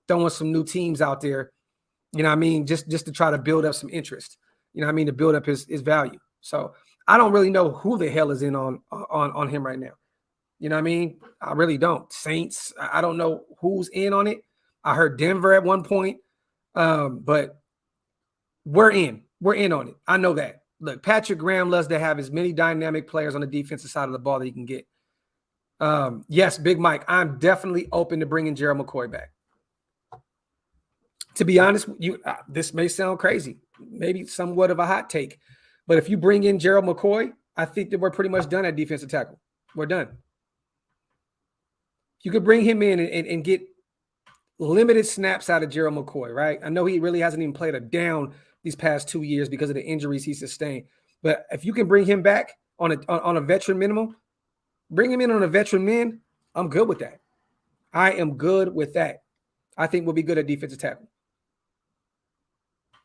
throwing some new teams out there. You know what I mean? Just to try to build up some interest. You know what I mean? To build up his value. So I don't really know who the hell is in on him right now. You know what I mean? I really don't. Saints, I don't know who's in on it. I heard Denver at one point. But we're in. We're in on it. I know that. Look, Patrick Graham loves to have as many dynamic players on the defensive side of the ball that he can get. Yes, Big Mike, I'm definitely open to bringing Gerald McCoy back. To be honest, this may sound crazy, maybe somewhat of a hot take, but if you bring in Gerald McCoy, I think that we're pretty much done at defensive tackle. We're done. You could bring him in and get limited snaps out of Gerald McCoy, right? I know he really hasn't even played a down these past 2 years because of the injuries he sustained. But if you can bring him back on a veteran minimum, bring him in on a veteran min, I'm good with that. I am good with that. I think we'll be good at defensive tackle.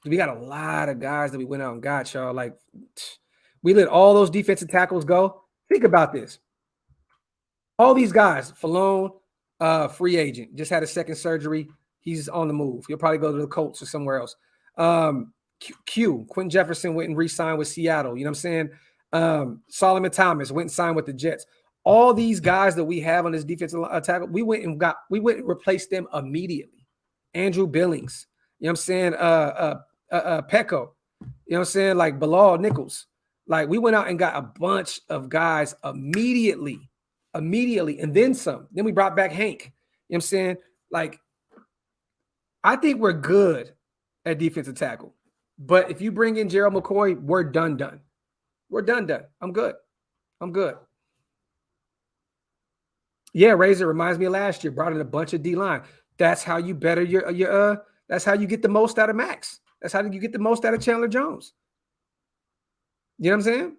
We got a lot of guys that we went out and got, y'all. Like, we let all those defensive tackles go. Think about this. All these guys, Falone, free agent, just had a second surgery. He's on the move. He'll probably go to the Colts or somewhere else. Quentin Jefferson went and re-signed with Seattle. You know what I'm saying? Solomon Thomas went and signed with the Jets. All these guys that we have on this defensive tackle, we went and replaced them immediately. Andrew Billings, you know what I'm saying? Pecco, you know what I'm saying? Like Bilal Nichols. Like, we went out and got a bunch of guys immediately, and then some. Then we brought back Hank. You know what I'm saying? Like, I think we're good at defensive tackle. But if you bring in Gerald McCoy, we're done. We're done. I'm good. Yeah, Razor reminds me of last year. Brought in a bunch of D-line. That's how you better your that's how you get the most out of Max. That's how you get the most out of Chandler Jones. You know what I'm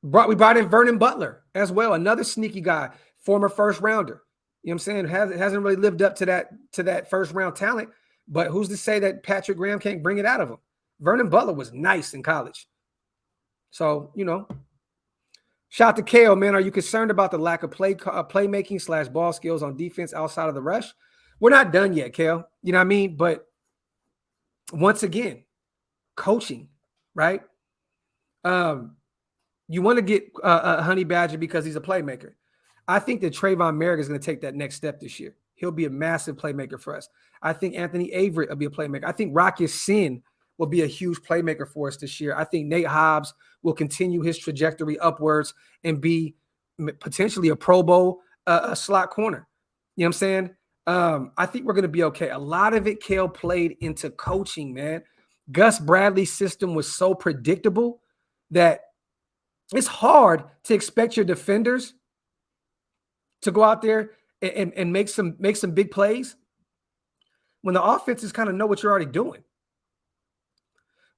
saying? We brought in Vernon Butler as well, another sneaky guy, former first rounder. You know what I'm saying? Hasn't really lived up to that first round talent, but who's to say that Patrick Graham can't bring it out of him? Vernon Butler was nice in college. So, you know, shout out to Kale, man. Are you concerned about the lack of playmaking / ball skills on defense outside of the rush? We're not done yet, Kale. You know what I mean? But once again, coaching, right? You want to get Honey Badger because he's a playmaker. I think that Trayvon Merrick is going to take that next step this year. He'll be a massive playmaker for us. I think Anthony Avery will be a playmaker. I think Rocky Sin will be a huge playmaker for us this year. I think Nate Hobbs will continue his trajectory upwards and be potentially a Pro Bowl, a slot corner. You know what I'm saying? I think we're going to be okay. A lot of it, Kale, played into coaching, man. Gus Bradley's system was so predictable that it's hard to expect your defenders to go out there and make some big plays when the offenses kind of know what you're already doing.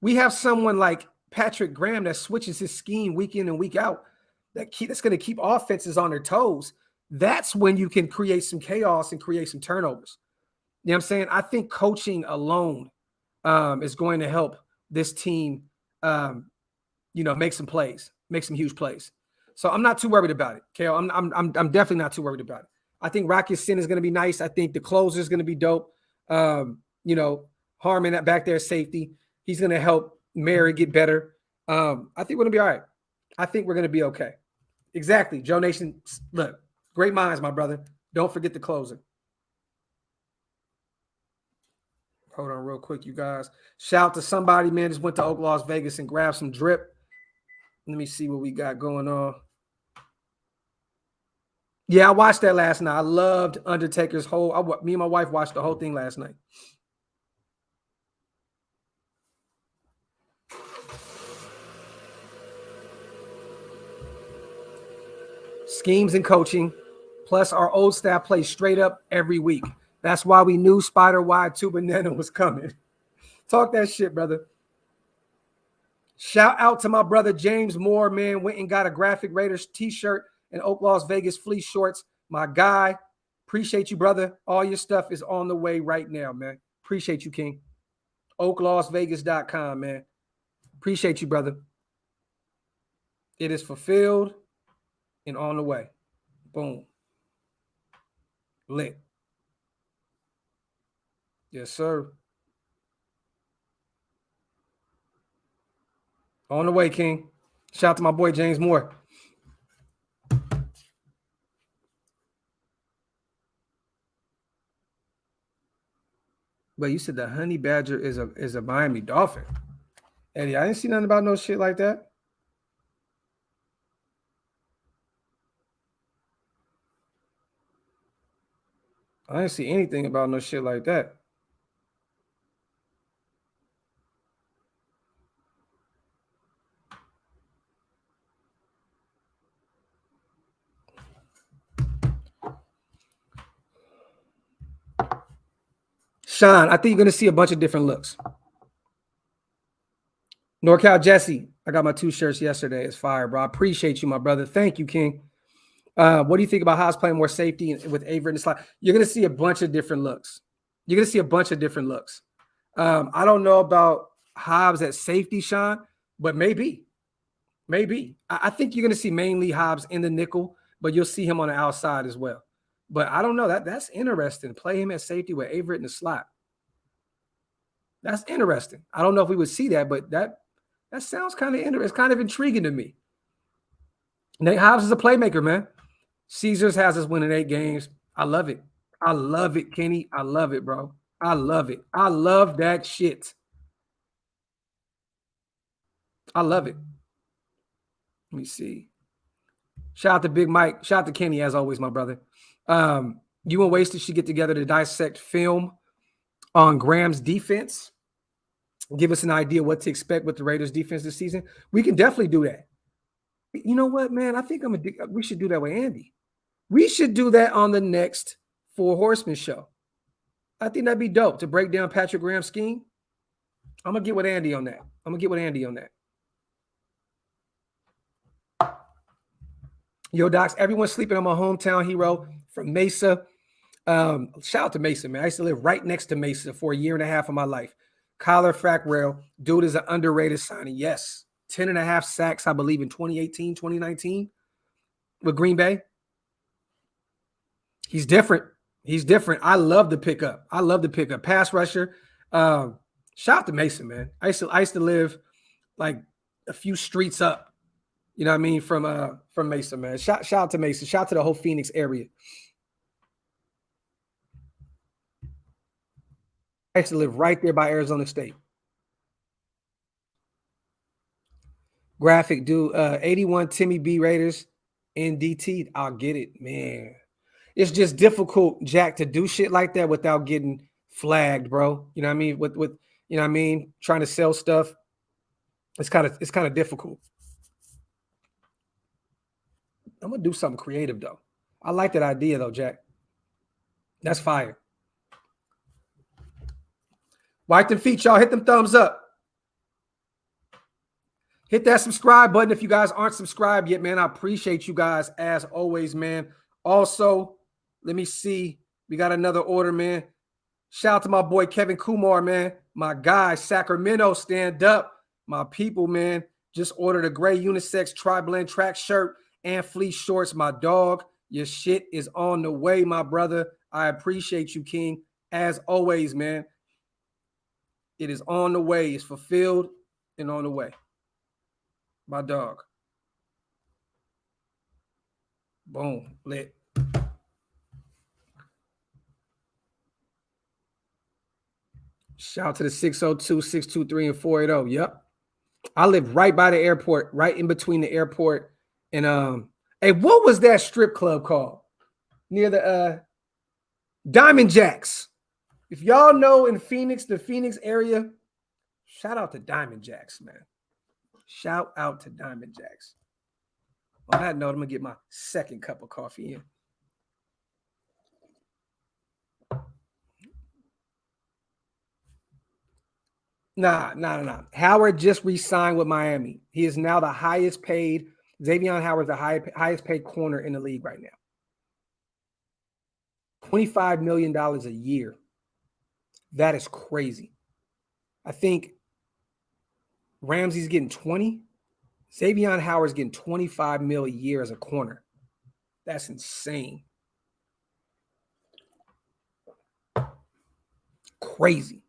We have someone like Patrick Graham that switches his scheme week in and week out that's going to keep offenses on their toes. That's when you can create some chaos and create some turnovers. You know what I'm saying? I think coaching alone is going to help this team, make some plays, make some huge plays. So I'm not too worried about it, Kale. I'm definitely not too worried about it. I think Rocky Sin is going to be nice. I think the closer is going to be dope. Harmon that back there safety. He's going to help Mary get better. I think we're going to be all right. I think we're going to be okay. Exactly. Joe Nation, look, great minds, my brother. Don't forget the closer. Hold on real quick, you guys. Shout out to somebody, man, just went to Oaklosvegas and grabbed some drip. Let me see what we got going on. Yeah, I watched that last night. I loved Undertaker's me and my wife watched the whole thing last night. Schemes and coaching, plus our old staff plays straight up every week. That's why we knew Spider Wide 2 Banana was coming. Talk that shit, brother. Shout out to my brother James Moore, man. Went and got a Graphk Raiders t-shirt and Oaklosvegas fleece shorts. My guy. Appreciate you, brother. All your stuff is on the way right now, man. Appreciate you, King. Oaklosvegas.com, man. Appreciate you, brother. It is fulfilled and on the way. Boom. Lit. Yes, sir. On the way, King. Shout out to my boy James Moore. But you said the honey badger is a Miami Dolphin. Eddie, I didn't see nothing about no shit like that. I didn't see anything about no shit like that. Sean, I think you're going to see a bunch of different looks. NorCal Jesse, I got my 2 shirts yesterday. It's fire, bro. I appreciate you, my brother. Thank you, King. What do you think about Haas playing more safety with Avery in the slot? You're going to see a bunch of different looks. I don't know about Hobbs at safety, Sean, but maybe. I think you're going to see mainly Hobbs in the nickel, but you'll see him on the outside as well. But I don't know. That's interesting. Play him at safety with Avery in the slot. That's interesting. I don't know if we would see that, but that sounds kind of interesting. It's kind of intriguing to me. Nate Hobbs is a playmaker, man. Caesars has us winning 8 games. I love it. I love it, Kenny. I love it, bro. I love it. I love that shit. I love it. Let me see. Shout out to Big Mike. Shout out to Kenny, as always, my brother. You and Wasted should get together to dissect film on Graham's defense. Give us an idea what to expect with the Raiders defense this season. We can definitely do that. You know what, man? I think we should do that with Andy. We should do that on the next 4 Horsemen show. I think that'd be dope to break down Patrick Graham's scheme. I'm going to get with Andy on that. Yo, Docs, everyone's sleeping on my hometown hero from Mesa. Shout out to Mesa, man. I used to live right next to Mesa for a year and a half of my life. Kyler Fackrell, dude is an underrated signing. Yes. 10.5 sacks, I believe, in 2018, 2019 with Green Bay. He's different. I love the pickup. Pass rusher. Shout out to Mason, man. I used to live like a few streets up. You know what I mean? From Mesa, man. Shout out to Mesa. Shout out to the whole Phoenix area. I used to live right there by Arizona State. Graphic do 81 Timmy B Raiders NDT, I'll get it, man. It's just difficult, Jack, to do shit like that without getting flagged, bro. You know what I mean? With you know what I mean, trying to sell stuff. It's kind of difficult. I'm gonna do something creative though. I like that idea though, Jack. That's fire. Wipe them feet, y'all. Hit them thumbs up. Hit that subscribe button if you guys aren't subscribed yet, man. I appreciate you guys as always, man. Also, let me see. We got another order, man. Shout out to my boy Kevin Kumar, man. My guy, Sacramento, stand up. My people, man. Just ordered a gray unisex tri-blend track shirt and fleece shorts. My dog, your shit is on the way, my brother. I appreciate you, King. As always, man. It is on the way. It's fulfilled and on the way. My dog. Boom. Lit. Shout out to the 602, 623, and 480. Yep. I live right by the airport, right in between the airport and hey, what was that strip club called? Near the Diamond Jacks. If y'all know in Phoenix, the Phoenix area, shout out to Diamond Jacks, man. Shout out to Diamond Jacks. On that note, I'm gonna get my second cup of coffee in. Nah. Howard just re-signed with Miami. He is now the highest paid. Xavier Howard's the highest paid corner in the league right now. $25 million a year. That is crazy. I think Ramsey's getting 20. Xavier Howard's getting 25 mil a year as a corner. That's insane. Crazy.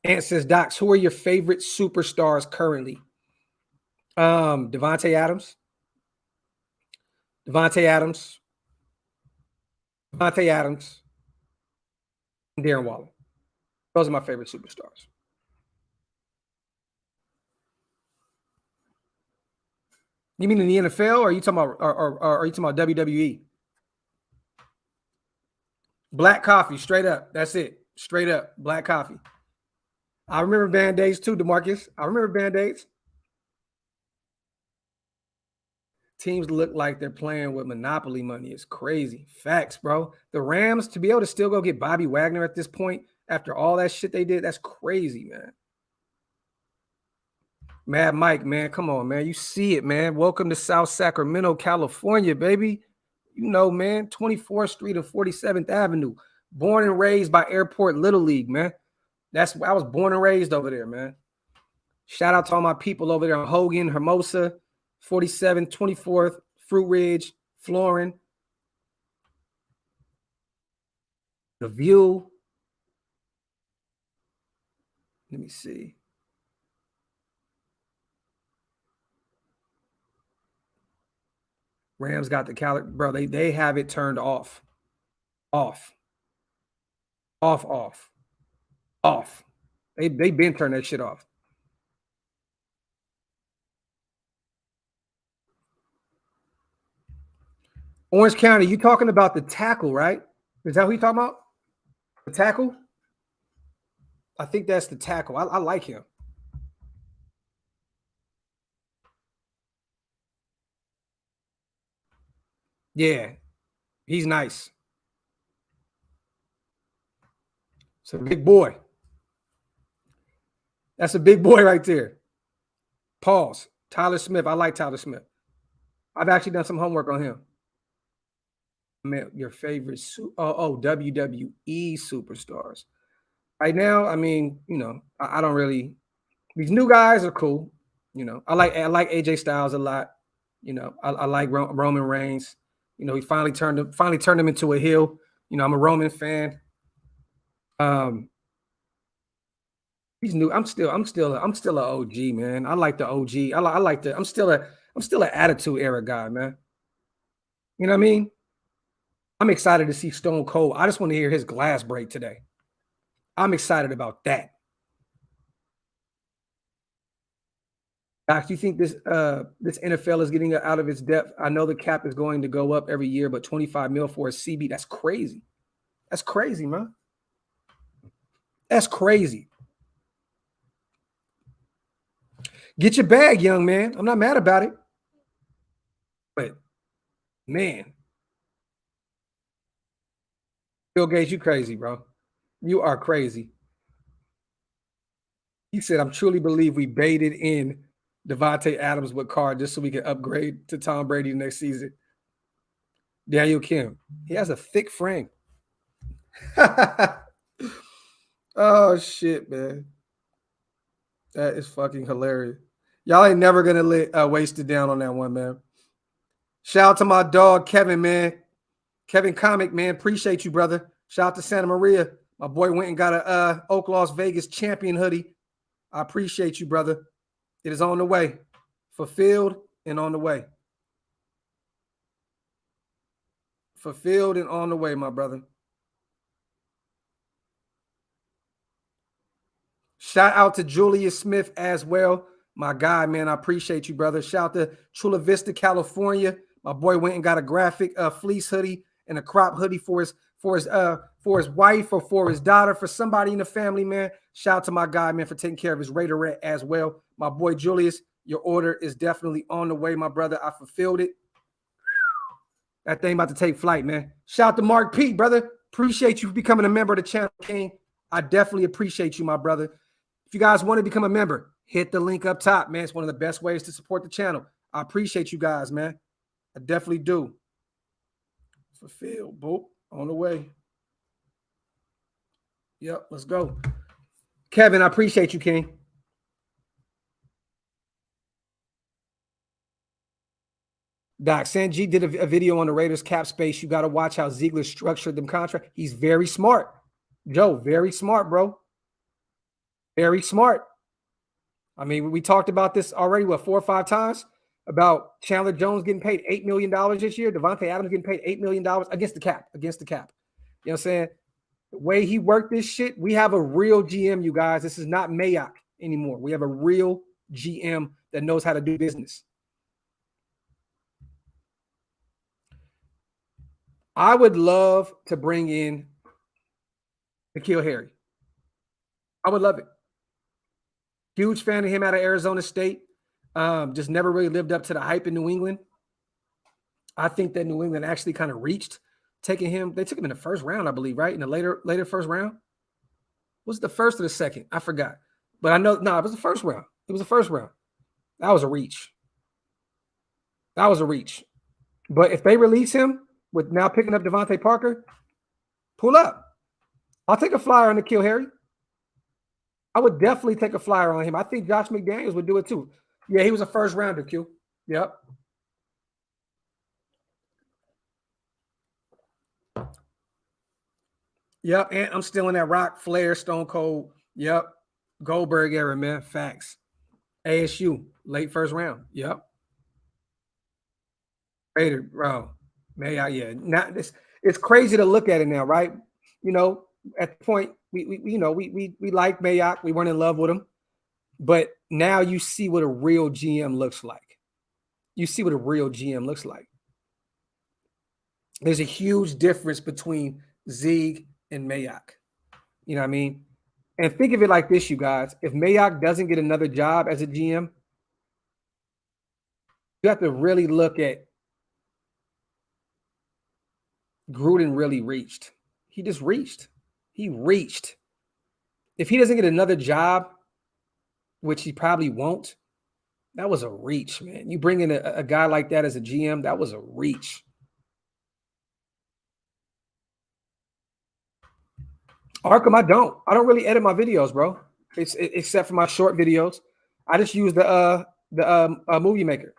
Ant says, Docs, who are your favorite superstars currently? Devontae Adams, and Darren Waller. Those are my favorite superstars. You mean in the NFL, or are you talking about, or are you talking about WWE? Black coffee, straight up. That's it. Straight up, black coffee. I remember Band-Aids too, DeMarcus. I remember Band-Aids. Teams look like they're playing with Monopoly money. It's crazy. Facts, bro. The Rams, to be able to still go get Bobby Wagner at this point after all that shit they did, that's crazy, man. Mad Mike, man, come on, man. You see it, man. Welcome to South Sacramento, California, baby. You know, man, 24th Street and 47th Avenue. Born and raised by Airport Little League, man. I was born and raised over there, man. Shout out to all my people over there on Hogan, Hermosa, 47th, 24th, Fruit Ridge, Florin, The View. Let me see. Rams got the calorie, bro. They have it turned off. They been turned that shit off. Orange County, you talking about the tackle, right? Is that what you talking about? The tackle? I think that's the tackle. I like him. Yeah, he's nice. It's a big boy. That's a big boy right there. Pause. Tyler Smith. I like Tyler Smith. I've actually done some homework on him. Man, your favorite WWE superstars. Right now, I mean, you know, I don't really. These new guys are cool. You know, I like AJ Styles a lot. You know, I like Roman Reigns. You know, he finally turned him into a heel. You know, I'm a Roman fan. He's new. I'm still an OG, man. I like the OG. I like the. I'm still an Attitude Era guy, man. You know what I mean? I'm excited to see Stone Cold. I just want to hear his glass break today. I'm excited about that. Doc, you think this this NFL is getting out of its depth? I know the cap is going to go up every year, but 25 mil for a CB, that's crazy. That's crazy, man. That's crazy. Get your bag, young man. I'm not mad about it. But man, Bill Gates, you crazy, bro. You are crazy. He said, I'm truly believe we baited in Devontae Adams with Carr just so we can upgrade to Tom Brady next season. Daniel Kim, he has a thick frame. Oh, shit, man. That is fucking hilarious. Y'all ain't never going to waste it down on that one, man. Shout out to my dog, Kevin, man. Kevin Comic, man. Appreciate you, brother. Shout out to Santa Maria. My boy went and got a Oaklosvegas champion hoodie. I appreciate you, brother. It is on the way. Fulfilled and on the way. Fulfilled and on the way, my brother. Shout out to Julius Smith as well. My guy, man. I appreciate you, brother. Shout out to Chula Vista, California. My boy went and got a Graphk fleece hoodie and a crop hoodie for his wife or for his daughter, for somebody in the family, man. Shout out to my guy, man, for taking care of his Raider as well. My boy Julius, your order is definitely on the way, my brother. I fulfilled it. That thing about to take flight, man. Shout out to Mark P, brother. Appreciate you becoming a member of the channel, King. I definitely appreciate you, my brother. If you guys want to become a member, hit the link up top, man. It's one of the best ways to support the channel. I appreciate you guys, man. I definitely do. Fulfilled, boop. On the way. Yep, let's go. Kevin, I appreciate you, King. Doc, Sanjeev did a video on the Raiders cap space. You got to watch how Ziegler structured them contract. He's very smart. Joe, very smart, bro. Very smart. I mean, we talked about this already, 4 or 5 times, about Chandler Jones getting paid $8 million this year. Devontae Adams getting paid $8 million against the cap. You know what I'm saying? The way he worked this shit, we have a real GM, you guys. This is not Mayock anymore. We have a real GM that knows how to do business. I would love to bring in N'Keal Harry. I would love it. Huge fan of him out of Arizona State. Just never really lived up to the hype in New England. I think that New England actually kind of reached taking him. They took him in the first round, I believe, right? In the later first round. Was it the first or the second? I forgot. But I know, no, it was the first round. It was the first round. That was a reach. That was a reach. But if they release him with now picking up Devontae Parker, pull up. I'll take a flyer on N'Keal Harry. I would definitely take a flyer on him. I think Josh McDaniels would do it too. Yeah, he was a first rounder, Q. Yep. Yep, and I'm still in that Rock, Flair, Stone Cold. Yep. Goldberg era, man. Facts. ASU, late first round. Yep. Raider, bro. Man, yeah. Not this. It's crazy to look at it now, right? You know, at the point we like Mayock. We weren't in love with him, but now you see what a real GM looks like. You see what a real GM looks like. There's a huge difference between Zeke and Mayock. You know what I mean? And think of it like this, you guys. If Mayock doesn't get another job as a GM, you have to really look at Gruden really reached. He just reached. He reached. If he doesn't get another job, which he probably won't, that was a reach, man. You bring in a guy like that as a GM, that was a reach. Arkham, I don't really edit my videos, bro. Except for my short videos. I just use the movie maker.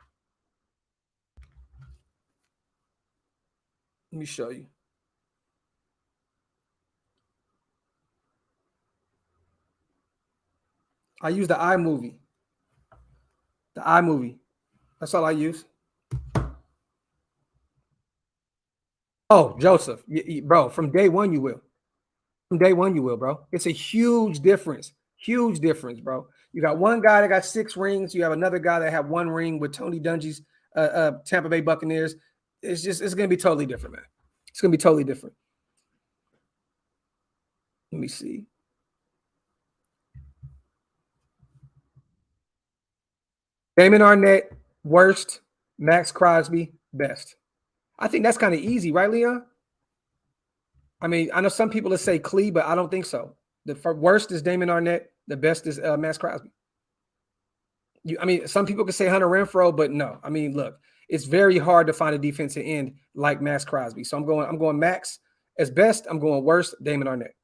Let me show you. I use the iMovie. The iMovie. That's all I use. Oh, Joseph, bro, from day one you will. From day one you will, bro. It's a huge difference. Huge difference, bro. You got one guy that got 6 rings. You have another guy that had 1 ring with Tony Dungy's Tampa Bay Buccaneers. It's going to be totally different, man. It's going to be totally different. Let me see. Damon Arnett, worst. Max Crosby, best. I think that's kind of easy, right, Leon? I mean, I know some people will say Clee, but I don't think so. The worst is Damon Arnett. The best is Max Crosby. I mean, some people could say Hunter Renfrow, but no. I mean, look, it's very hard to find a defensive end like Max Crosby. So I'm going Max as best. I'm going worst, Damon Arnett.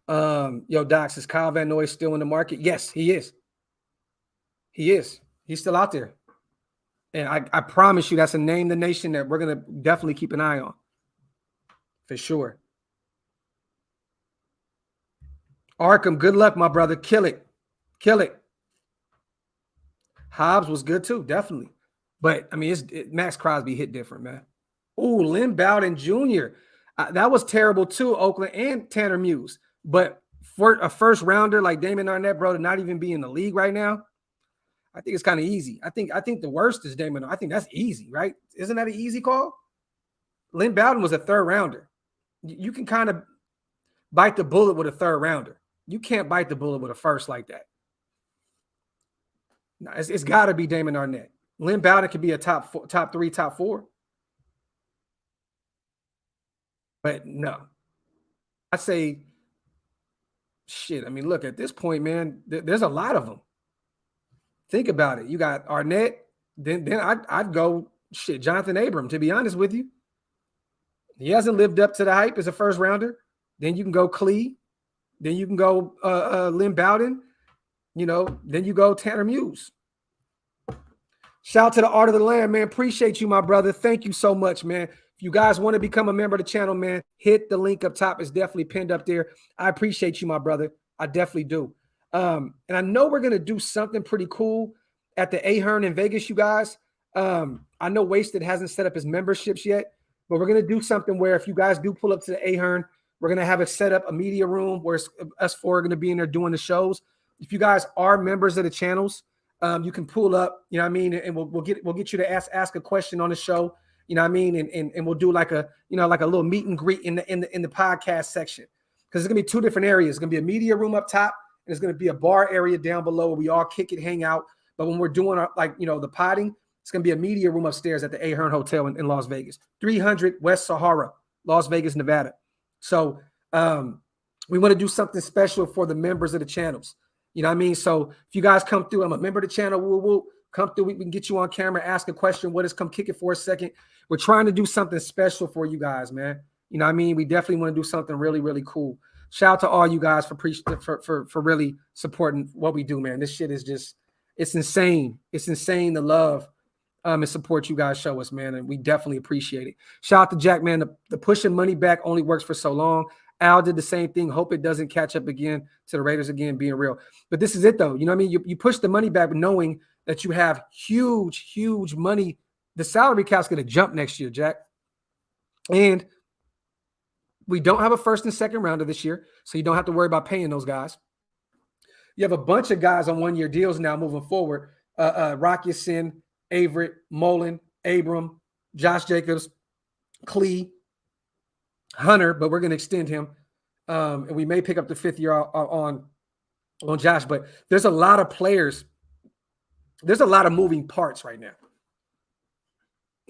Yo, Docs, is Kyle Van Noy still in the market? Yes, he is. He is. He's still out there. And I promise you that's a name the nation that we're going to definitely keep an eye on. For sure. Arkham, good luck, my brother. Kill it. Kill it. Hobbs was good too, definitely. But, I mean, Max Crosby hit different, man. Ooh, Lynn Bowden Jr. That was terrible too, Oakland, and Tanner Muse. But for a first rounder like Damon Arnett, bro, to not even be in the league right now, I think it's kind of easy. I think the worst is Damon. I think that's easy, right? Isn't that an easy call? Lynn Bowden was a 3rd rounder. You can kind of bite the bullet with a 3rd rounder. You can't bite the bullet with a first like that. No, it's got to be Damon Arnett. Lynn Bowden could be a top 3, top 4. But no. I say, shit, I mean, look, at this point, man, there's a lot of them. Think about it. You got Arnett, then I'd go, shit, Jonathan Abram, to be honest with you. He hasn't lived up to the hype as a first rounder. Then you can go Clee. Then you can go Lynn Bowden. You know, then you go Tanner Muse. Shout out to the Art of the Land, man. Appreciate you, my brother. Thank you so much, man. If you guys want to become a member of the channel, man, hit the link up top. It's definitely pinned up there. I appreciate you, my brother. I definitely do. And I know we're going to do something pretty cool at the Ahern in Vegas, you guys. I know Wasted hasn't set up his memberships yet, but we're going to do something where if you guys do pull up to the Ahern, we're going to have it set up a media room where us 4 are going to be in there doing the shows. If you guys are members of the channels, you can pull up, you know what I mean? And we'll get you to ask a question on the show, you know what I mean? And we'll do like a little meet and greet in the podcast section. Because it's going to be 2 different areas. It's going to be a media room up top, and it's going to be a bar area down below where we all kick it, hang out. But when we're doing the potting, it's going to be a media room upstairs at the Ahern Hotel in Las Vegas, 300 West Sahara, Las Vegas, Nevada. So we want to do something special for the members of the channels. You know what I mean? So if you guys come through, I'm a member of the channel. We'll come through. We can get you on camera, ask a question. What is, come kick it for a second. We're trying to do something special for you guys, man. You know what I mean? We definitely want to do something really, really cool. Shout out to all you guys for really supporting what we do, man. This shit is just, it's insane. It's insane the love and support you guys show us, man. And we definitely appreciate it. Shout out to Jack, man. The pushing money back only works for so long. Al did the same thing. Hope it doesn't catch up again to the Raiders again, being real. But this is it, though. You know what I mean? You push the money back knowing that you have huge, huge money. The salary cap's going to jump next year, Jack. And we don't have a first and second rounder this year, so you don't have to worry about paying those guys. You have a bunch of guys on one-year deals now moving forward. Rocky Sin, Averett, Mullen, Abram, Josh Jacobs, Clee, Hunter, but we're going to extend him. And we may pick up the 5th year on Josh, but there's a lot of players. There's a lot of moving parts right now.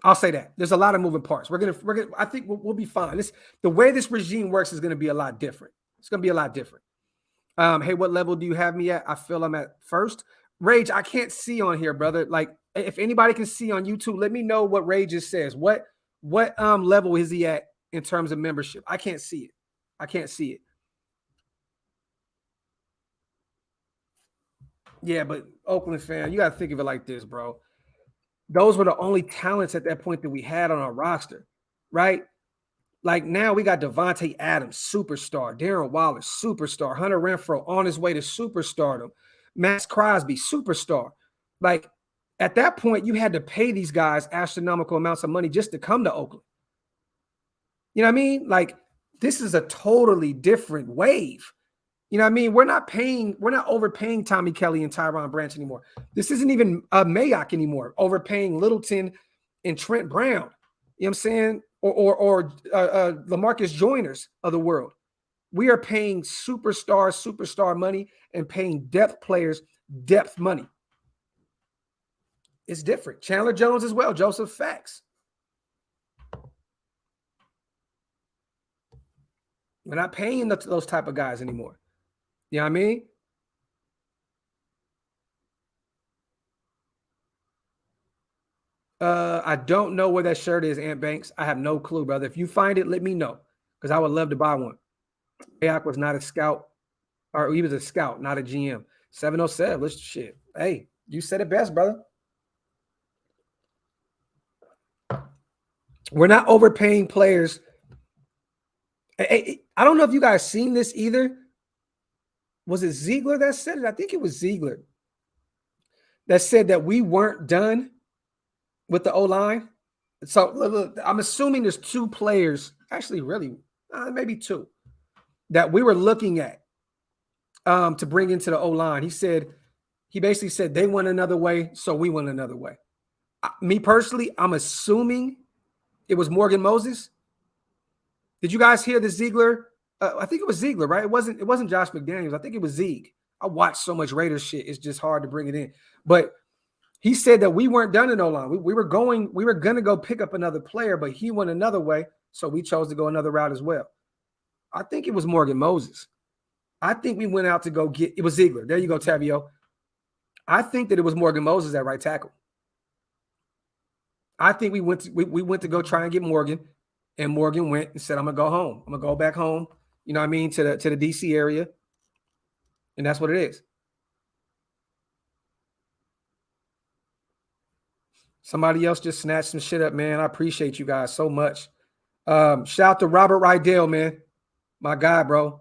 I'll say that. There's a lot of moving parts. We're gonna I think we'll be fine. The way this regime works is going to be a lot different. It's going to be a lot different. Hey, what level do you have me at? I feel I'm at 1st. Rage, I can't see on here, brother. Like, if anybody can see on YouTube, let me know what Rage says. What level is he at in terms of membership? I can't see it. I can't see it. Yeah, but Oakland fan, you got to think of it like this, bro. Those were the only talents at that point that we had on our roster, right? Like, now we got Devontae Adams, superstar. Darren Waller, superstar. Hunter Renfrow on his way to superstardom. Max Crosby, superstar. Like, at that point, you had to pay these guys astronomical amounts of money just to come to Oakland. You know what I mean? Like, this is a totally different wave. You know what I mean? We're not overpaying Tommy Kelly and Tyron Branch anymore. This isn't even Mayock anymore, overpaying Littleton and Trent Brown. You know what I'm saying? Or LaMarcus Joyners of the world. We are paying superstar money and paying depth players depth money. It's different. Chandler Jones as well. Joseph Facts. We're not paying those type of guys anymore. You know what I mean? I don't know where that shirt is, Ant Banks. I have no clue, brother. If you find it, let me know, because I would love to buy one. Mayock was not a scout, or he was a scout, not a GM. 707. Let's shit. Hey, you said it best, brother. We're not overpaying players. I don't know if you guys seen this either. Was it Ziegler that said it? I think it was Ziegler that said that we weren't done with the O-line. So I'm assuming there's two players, actually really, maybe two, that we were looking at to bring into the O-line. He basically said they went another way, so we went another way. Me personally, I'm assuming it was Morgan Moses. Did you guys hear the Ziegler? I think it was Ziegler, right? It wasn't Josh McDaniels. I think it was Zieg. I watched so much Raiders shit. It's just hard to bring it in. But he said that we weren't done in O-line. We were going to go pick up another player, but he went another way. So we chose to go another route as well. I think it was Morgan Moses. I think we went out to go get, it was Ziegler. There you go, Tavio. I think that it was Morgan Moses at right tackle. I think we went to go try and get Morgan, and Morgan went and said, I'm gonna go home. I'm gonna go back home, you know what I mean, to the DC area. And that's what it is. Somebody else just snatched some shit up, man. I appreciate you guys so much. Shout out to Robert Rydell, man. My guy, bro.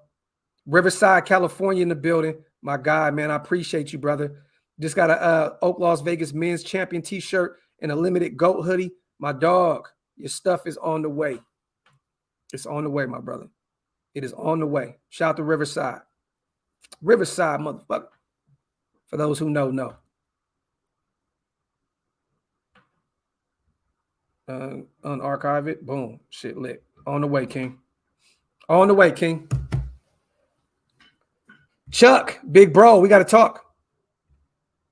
Riverside, California in the building. My guy, man. I appreciate you, brother. Just got a Oaklosvegas men's champion t-shirt and a limited GOAT hoodie. My dog, your stuff is on the way. It's on the way, my brother. It is on the way. Shout out to Riverside. Riverside, motherfucker. For those who know. Unarchive it. Boom. Shit lit. On the way, King. On the way, King. Chuck, big bro, we got to talk.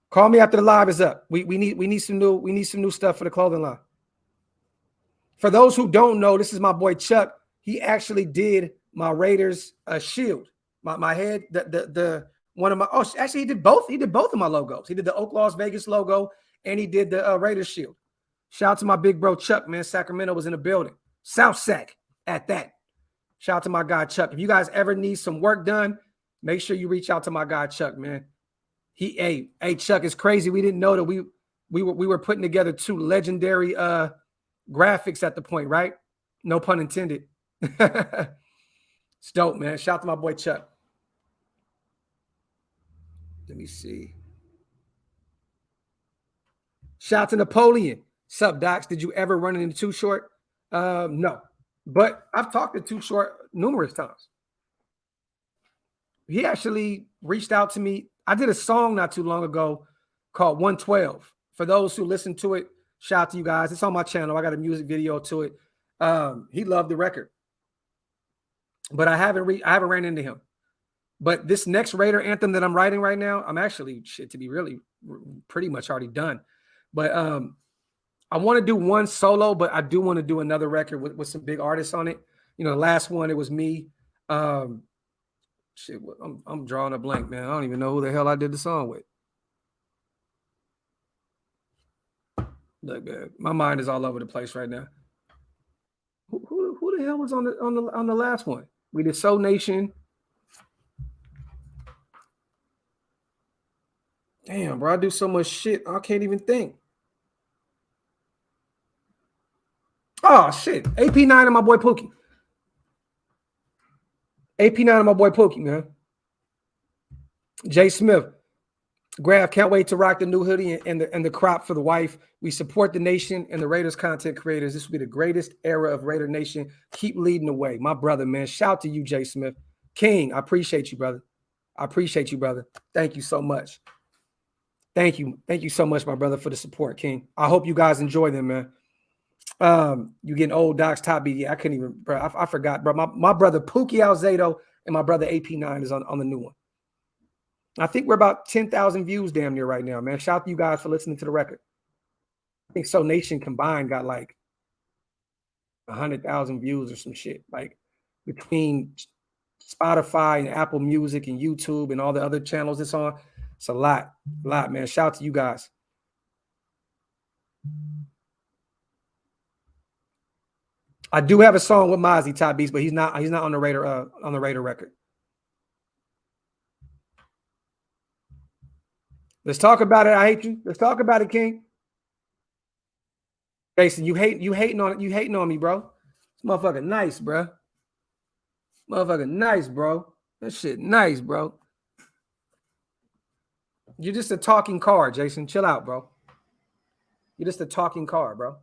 Call me after the live is up. We need some new stuff for the clothing line. For those who don't know, this is my boy Chuck. He actually did my Raiders shield. My head, the one of my actually he did both. He did both of my logos. He did the Oaklosvegas logo and he did the Raiders shield. Shout out to my big bro Chuck, man. Sacramento was in the building. South Sac at that. Shout out to my guy Chuck. If you guys ever need some work done, make sure you reach out to my guy Chuck, man. Hey Chuck, it's crazy. We didn't know that we were putting together two legendary graphics at the point, right? No pun intended. It's dope, man. Shout out to my boy Chuck. Let me see. Shout out to Napoleon. Sup, Docs? Did you ever run into Too Short? No. But I've talked to Too Short numerous times. He actually reached out to me. I did a song not too long ago called 112. For those who listen to it, shout out to you guys. It's on my channel. I got a music video to it. He loved the record. But I haven't ran into him. But this next Raider anthem that I'm writing right now, I'm actually to be really pretty much already done. But I want to do one solo, but I do want to do another record with some big artists on it. You know, the last one, it was me. I'm drawing a blank, man. I don't even know who the hell I did the song with. Look, man, my mind is all over the place right now. Who the hell was on the last one? We did Soul Nation. Damn, bro, I do so much shit. I can't even think. Oh, shit. AP9 and my boy Pookie. AP9 and my boy Pookie, man. Jay Smith. Graphk, can't wait to rock the new hoodie and the crop for the wife. We support the nation and the Raiders content creators. This will be the greatest era of Raider Nation. Keep leading the way. My brother, man. Shout out to you, Jay Smith. King, I appreciate you, brother. I appreciate you, brother. Thank you so much. Thank you. Thank you so much, my brother, for the support, King. I hope you guys enjoy them, man. You getting old, Doc's top beat. Yeah, I couldn't even, bro. I forgot, bro. My brother Pookie Alzado and my brother AP9 is on the new one. I think we're about 10,000 views damn near right now, man. Shout out to you guys for listening to the record. I think So Nation combined got like 100,000 views or some shit. Like between Spotify and Apple Music and YouTube and all the other channels it's on. It's a lot, man. Shout out to you guys. I do have a song with Mozzie Top Beats, but he's not on the Raider record. Let's talk about it. I hate you. Let's talk about it, King. Jason, you hating on me, bro. This motherfucker nice, bro. Motherfucker nice, bro. That shit nice, bro. You're just a talking car, Jason. Chill out, bro. You're just a talking car, bro.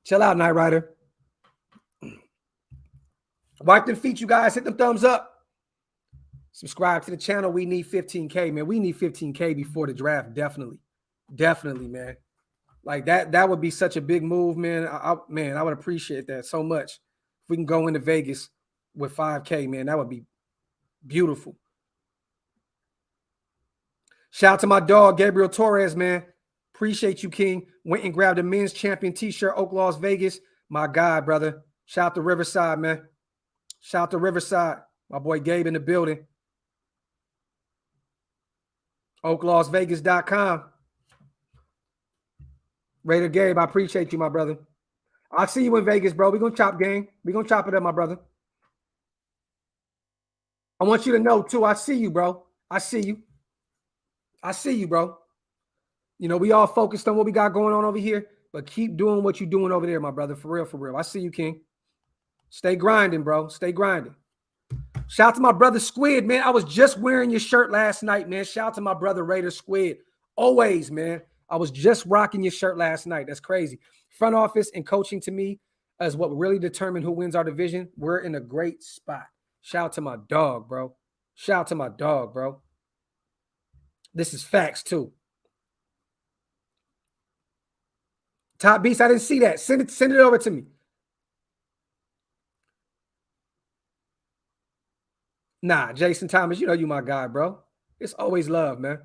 Chill out, Knight Rider. Wipe them feet, you guys. Hit them thumbs up. Subscribe to the channel. We need 15K, man. We need 15K before the draft. Definitely, man. Like that would be such a big move, man. I would appreciate that so much. If we can go into Vegas with 5K, man, that would be beautiful. Shout out to my dog, Gabriel Torres, man. Appreciate you, King. Went and grabbed a men's champion t-shirt, Oaklosvegas. My guy, brother. Shout out to Riverside, man. Shout out to Riverside. My boy Gabe in the building. Oaklosvegas.com. Raider Gabe, I appreciate you, my brother. I'll see you in Vegas, bro. We're going to chop game. We're going to chop it up, my brother. I want you to know, too, I see you, bro. I see you, bro. You know, we all focused on what we got going on over here, but keep doing what you're doing over there, my brother. For real. I see you, King. Stay grinding, bro. Stay grinding. Shout out to my brother Squid, man. I was just wearing your shirt last night, man. Shout out to my brother Raider Squid. Always, man. I was just rocking your shirt last night. That's crazy. Front office and coaching to me is what really determine who wins our division. We're in a great spot. Shout out to my dog, bro. Shout out to my dog, bro. This is facts, too. Top Beast, I didn't see that. Send it over to me. Nah, Jason Thomas, you know you my guy, bro. It's always love, man.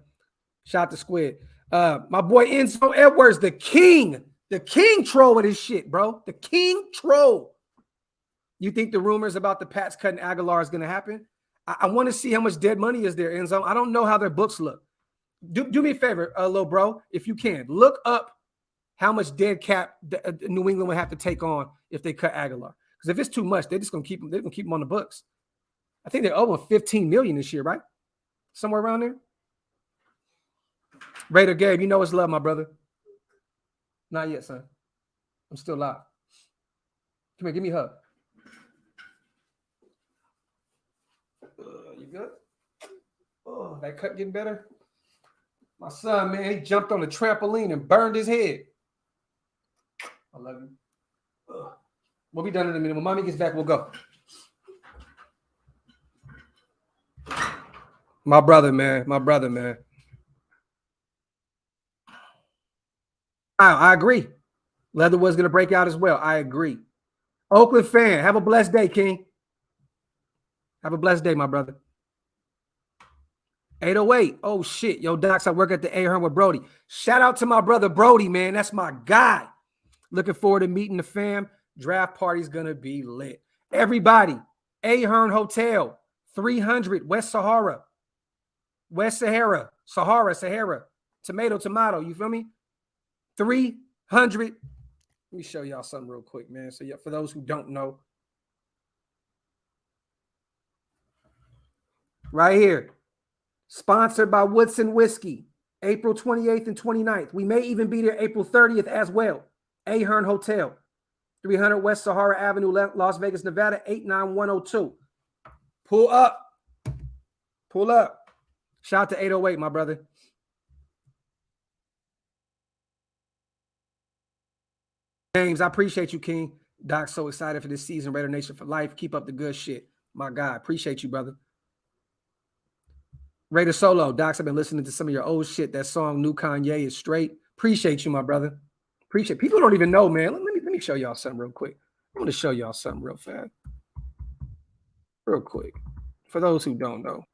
Shout out to Squid. My boy Enzo Edwards, the king troll with his shit, bro. The king troll. You think the rumors about the Pats cutting Aguilar is going to happen? I want to see how much dead money is there, Enzo. I don't know how their books look. Do me a favor, little bro, if you can. Look up how much dead cap New England would have to take on if they cut Aguilar. Because if it's too much, they're just going to keep him. They're going to keep him on the books. I think they're over $15 million this year, right? Somewhere around there. Raider Gabe, you know it's love, my brother. Not yet, son. I'm still live. Come here, give me a hug. You good? Oh, that cut getting better? My son, man, he jumped on the trampoline and burned his head. I love you. We'll be done in a minute. When mommy gets back, we'll go. My brother, man. I agree. Leatherwood's going to break out as well. I agree. Oakland fan, have a blessed day, King. Have a blessed day, my brother. 808. Oh, shit. Yo, Docs, I work at the Ahern with Brody. Shout out to my brother Brody, man. That's my guy. Looking forward to meeting the fam. Draft party's going to be lit. Everybody, Ahern Hotel, 300 West Sahara. Sahara. Tomato. You feel me? 300. Let me show y'all something real quick, man. So, yeah, for those who don't know, right here, sponsored by Woodson Whiskey, April 28th and 29th. We may even be there April 30th as well. Ahern Hotel, 300 West Sahara Avenue, Las Vegas, Nevada, 89102. Pull up. Shout out to 808, my brother. James, I appreciate you, King. Doc, so excited for this season. Raidernation for life. Keep up the good shit. My guy. Appreciate you, brother. Raider Solo. Docs, I've been listening to some of your old shit. That song, New Kanye, is straight. Appreciate you, my brother. Appreciate. People don't even know, man. Let me show y'all something real quick. I'm going to show y'all something real fast. Real quick. For those who don't know.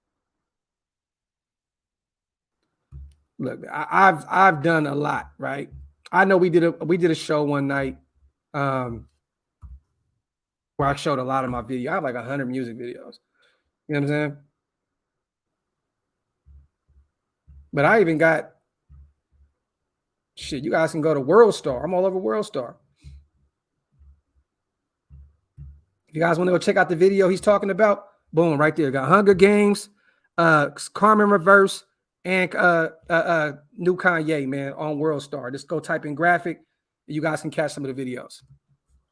Look, I've done a lot, right? I know we did a show one night where I showed a lot of my video. I have like 100 music videos. You know what I'm saying? But I even got shit. You guys can go to World Star. I'm all over World Star. If you guys want to go check out the video he's talking about, boom, right there. Got Hunger Games, Carmen Reverse, and New Kanye, man, on World Star. Just go type in Graphk. You guys can catch some of the videos.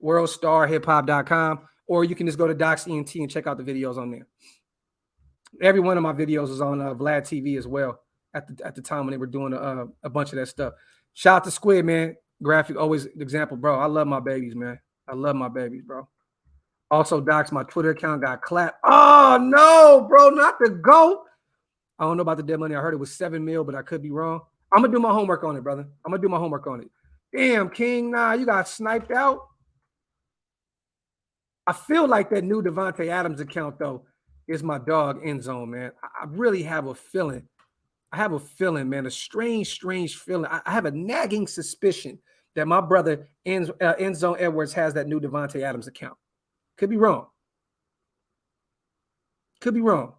WorldStarHipHop.com, or you can just go to Docs ENT and check out the videos on there. Every one of my videos is on Vlad TV as well at the time when they were doing a bunch of that stuff. Shout out to Squid, man. Graphk, always example, bro. I love my babies, man. I love my babies, bro. Also, Docs, my Twitter account got clapped. Oh, no, bro, not the GOAT. I don't know about the dead money. I heard it was 7 mil, but I could be wrong. I'm going to do my homework on it, brother. I'm going to do my homework on it. Damn, King, nah, you got sniped out. I feel like that new Devontae Adams account, though, is my dog End Zone, man. I really have a feeling. I have a feeling, man, a strange feeling. I have a nagging suspicion that my brother End Zone Edwards has that new Devontae Adams account. Could be wrong. Could be wrong.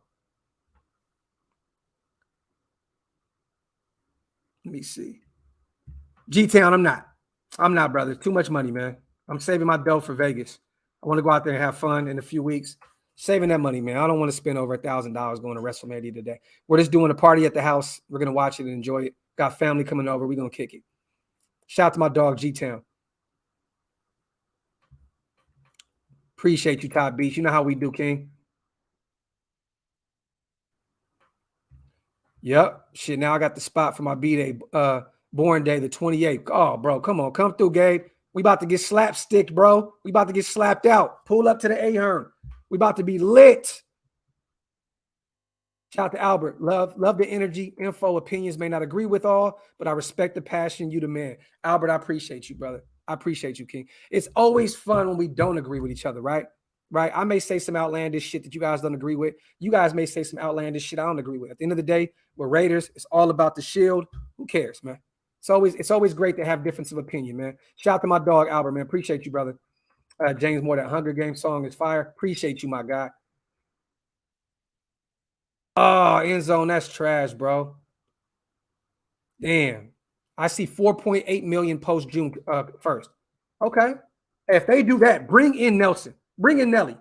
Let me see. G-Town, I'm not, brother. Too much money, man. I'm saving my dough for Vegas. I want to go out there and have fun in a few weeks. Saving that money, man. I don't want to spend over $1,000 going to Wrestlemania today. We're just doing a party at the house. We're going to watch it and enjoy it. Got family coming over. We're going to kick it. Shout out to my dog, G-Town. Appreciate you, Top Beach. You know how we do, King. Yep. Shit, now I got the spot for my B-Day, born day, the 28th. Oh, bro, come on. Come through, Gabe. We about to get slapsticked, bro. We about to get slapped out. Pull up to the Ahern. We about to be lit. Shout out to Albert. Love the energy, info, opinions. May not agree with all, but I respect the passion. You the man. Albert, I appreciate you, brother. I appreciate you, King. It's always fun when we don't agree with each other, right? Right? I may say some outlandish shit that you guys don't agree with. You guys may say some outlandish shit I don't agree with. At the end of the day, we're Raiders. It's all about the shield. Who cares, man? It's always great to have difference of opinion, man. Shout out to my dog, Albert, man. Appreciate you, brother. James Moore, that Hunger Games song is fire. Appreciate you, my guy. Oh, End Zone, that's trash, bro. Damn. I see 4.8 million post June 1st. Okay. If they do that, bring in Nelson. Bring in Nelly.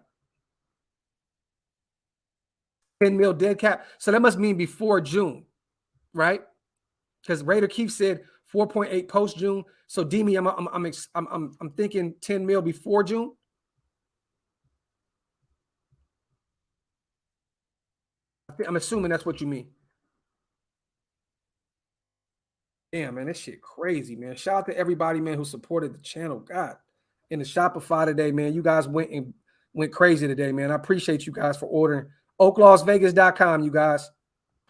10 mil dead cap. So that must mean before June, right? Because Raider Keith said 4.8 post June. So Demi, I'm thinking 10 mil before June. I'm assuming that's what you mean. Damn, man, this shit crazy, man. Shout out to everybody, man, who supported the channel. God, in the Shopify today, man, you guys went crazy today, man. I appreciate you guys for ordering. Oaklosvegas.com, you guys.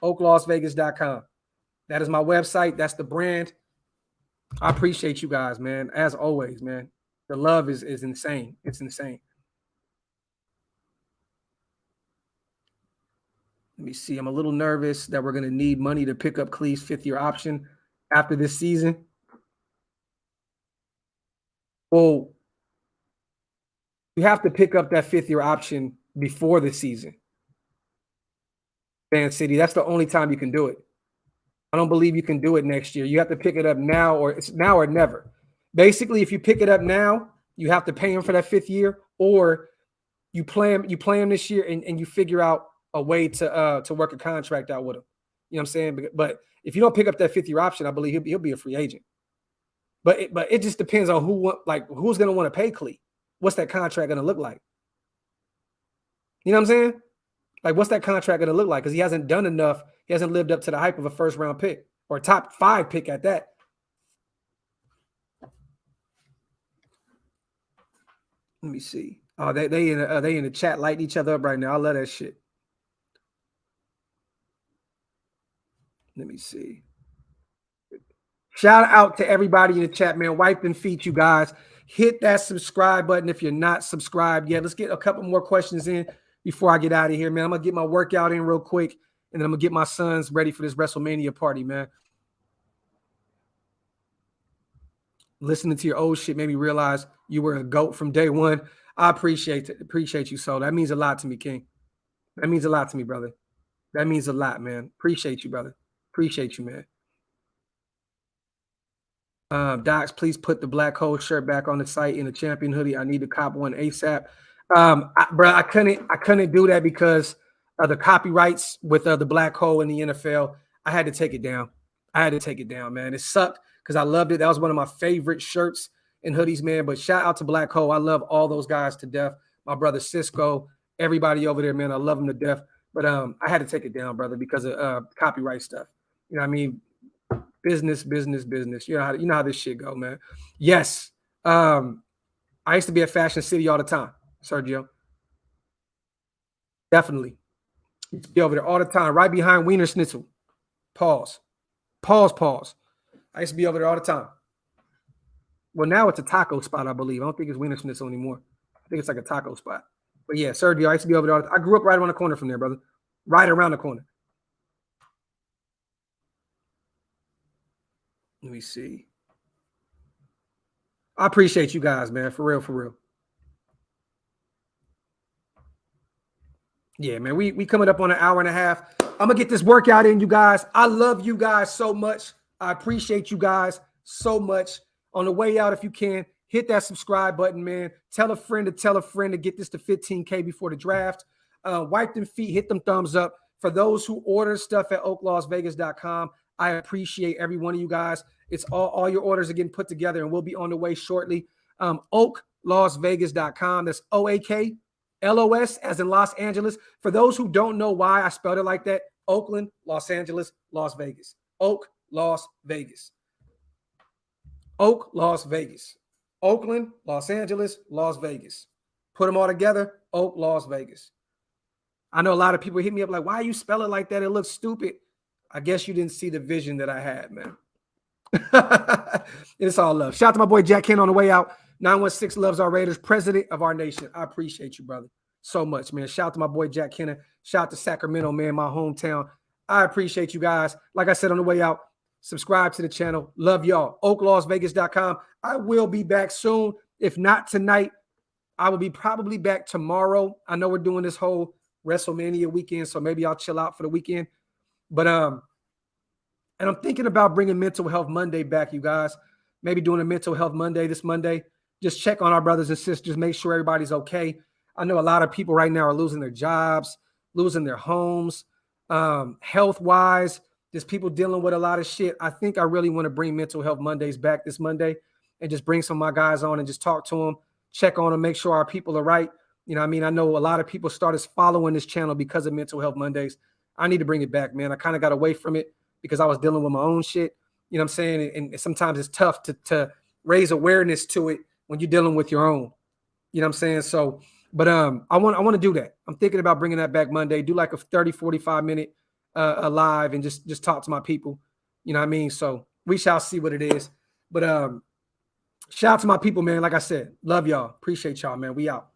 Oaklosvegas.com. That is my website. That's the brand. I appreciate you guys, man. As always, man. The love is insane. It's insane. Let me see. I'm a little nervous that we're going to need money to pick up Cleve's fifth-year option after this season. Well, you have to pick up that fifth-year option before the season. Fan City, that's the only time you can do it. I don't believe you can do it next year. You have to pick it up now, or it's now or never. Basically, if you pick it up now, you have to pay him for that 5th year, or you play him this year and you figure out a way to work a contract out with him. You know what I'm saying? But if you don't pick up that 5th year option, I believe he'll be a free agent. But it just depends on who's going to want to pay Clee. What's that contract going to look like? You know what I'm saying? Like, what's that contract going to look like? Because he hasn't done enough. He hasn't lived up to the hype of a first-round pick or top 5 pick at that. Let me see. Oh, they in the chat lighting each other up right now. I love that shit. Let me see. Shout out to everybody in the chat, man. Wipe them feet, you guys. Hit that subscribe button if you're not subscribed yet. Let's get a couple more questions in before I get out of here, man. I'm going to get my workout in real quick, and then I'm going to get my sons ready for this WrestleMania party, man. Listening to your old shit made me realize you were a GOAT from day one. I appreciate it. Appreciate you, so that means a lot to me, King. That means a lot to me, brother. That means a lot, man. Appreciate you, brother. Appreciate you, man. Docs, please put the Black Hole shirt back on the site in the champion hoodie. I need to cop one ASAP. I couldn't do that because of the copyrights with the Black Hole in the NFL. I had to take it down. Man. It sucked because I loved it. That was one of my favorite shirts and hoodies, man. But shout out to Black Hole. I love all those guys to death. My brother Cisco, everybody over there, man. I love them to death. But I had to take it down, brother, because of copyright stuff. You know what I mean? Business. You know how this shit go, man. Yes. I used to be at Fashion City all the time, Sergio. Definitely. Used to be over there all the time, right behind Wiener Schnitzel. Pause. I used to be over there all the time. Well, now it's a taco spot, I believe. I don't think it's Wiener Schnitzel anymore. I think it's like a taco spot. But yeah, Sergio, I used to be over there all the time. I grew up right around the corner from there, brother. Right around the corner. Let me see. I appreciate you guys, man. For real. Yeah, man. We coming up on an hour and a half. I'm gonna get this workout in, you guys. I love you guys so much. I appreciate you guys so much. On the way out, if you can, hit that subscribe button, man. Tell a friend to get this to 15K before the draft. Wipe them feet, hit them thumbs up. For those who order stuff at Oaklosvegas.com, I appreciate every one of you guys. It's all your orders are getting put together, and we'll be on the way shortly. Oaklosvegas.com. That's OAKLOS as in Los Angeles. For those who don't know why I spelled it like that, Oakland, Los Angeles, Las Vegas. Oak, Las Vegas. Oak, Las Vegas. Oakland, Los Angeles, Las Vegas. Put them all together, Oak, Las Vegas. I know a lot of people hit me up like, why you spell it like that? It looks stupid. I guess you didn't see the vision that I had, man. It's all love. Shout out to my boy Jack Ken on the way out. 916 loves our Raiders, president of our nation. I appreciate you, brother, so much, man. Shout out to my boy Jack Kenner. Shout out to Sacramento, man, my hometown. I appreciate you guys. Like I said on the way out, subscribe to the channel. Love y'all. Oaklosvegas.com. I will be back soon. If not tonight, I will be probably back tomorrow. I know we're doing this whole WrestleMania weekend, so maybe I'll chill out for the weekend. But and I'm thinking about bringing Mental Health Monday back, you guys. Maybe doing a Mental Health Monday this Monday. Just check on our brothers and sisters, make sure everybody's okay. I know a lot of people right now are losing their jobs, losing their homes, health-wise. There's people dealing with a lot of shit. I think I really want to bring Mental Health Mondays back this Monday and just bring some of my guys on and just talk to them, check on them, make sure our people are right. You know what I mean? I know a lot of people started following this channel because of Mental Health Mondays. I need to bring it back, man. I kind of got away from it because I was dealing with my own shit. You know what I'm saying? And sometimes it's tough to raise awareness to it when you're dealing with your own. You know what I'm saying? So, but I want to do that. I'm thinking about bringing that back Monday. Do like a 30, 45 minute live and just talk to my people. You know what I mean? So we shall see what it is. But shout out to my people, man. Like I said, love y'all. Appreciate y'all, man. We out.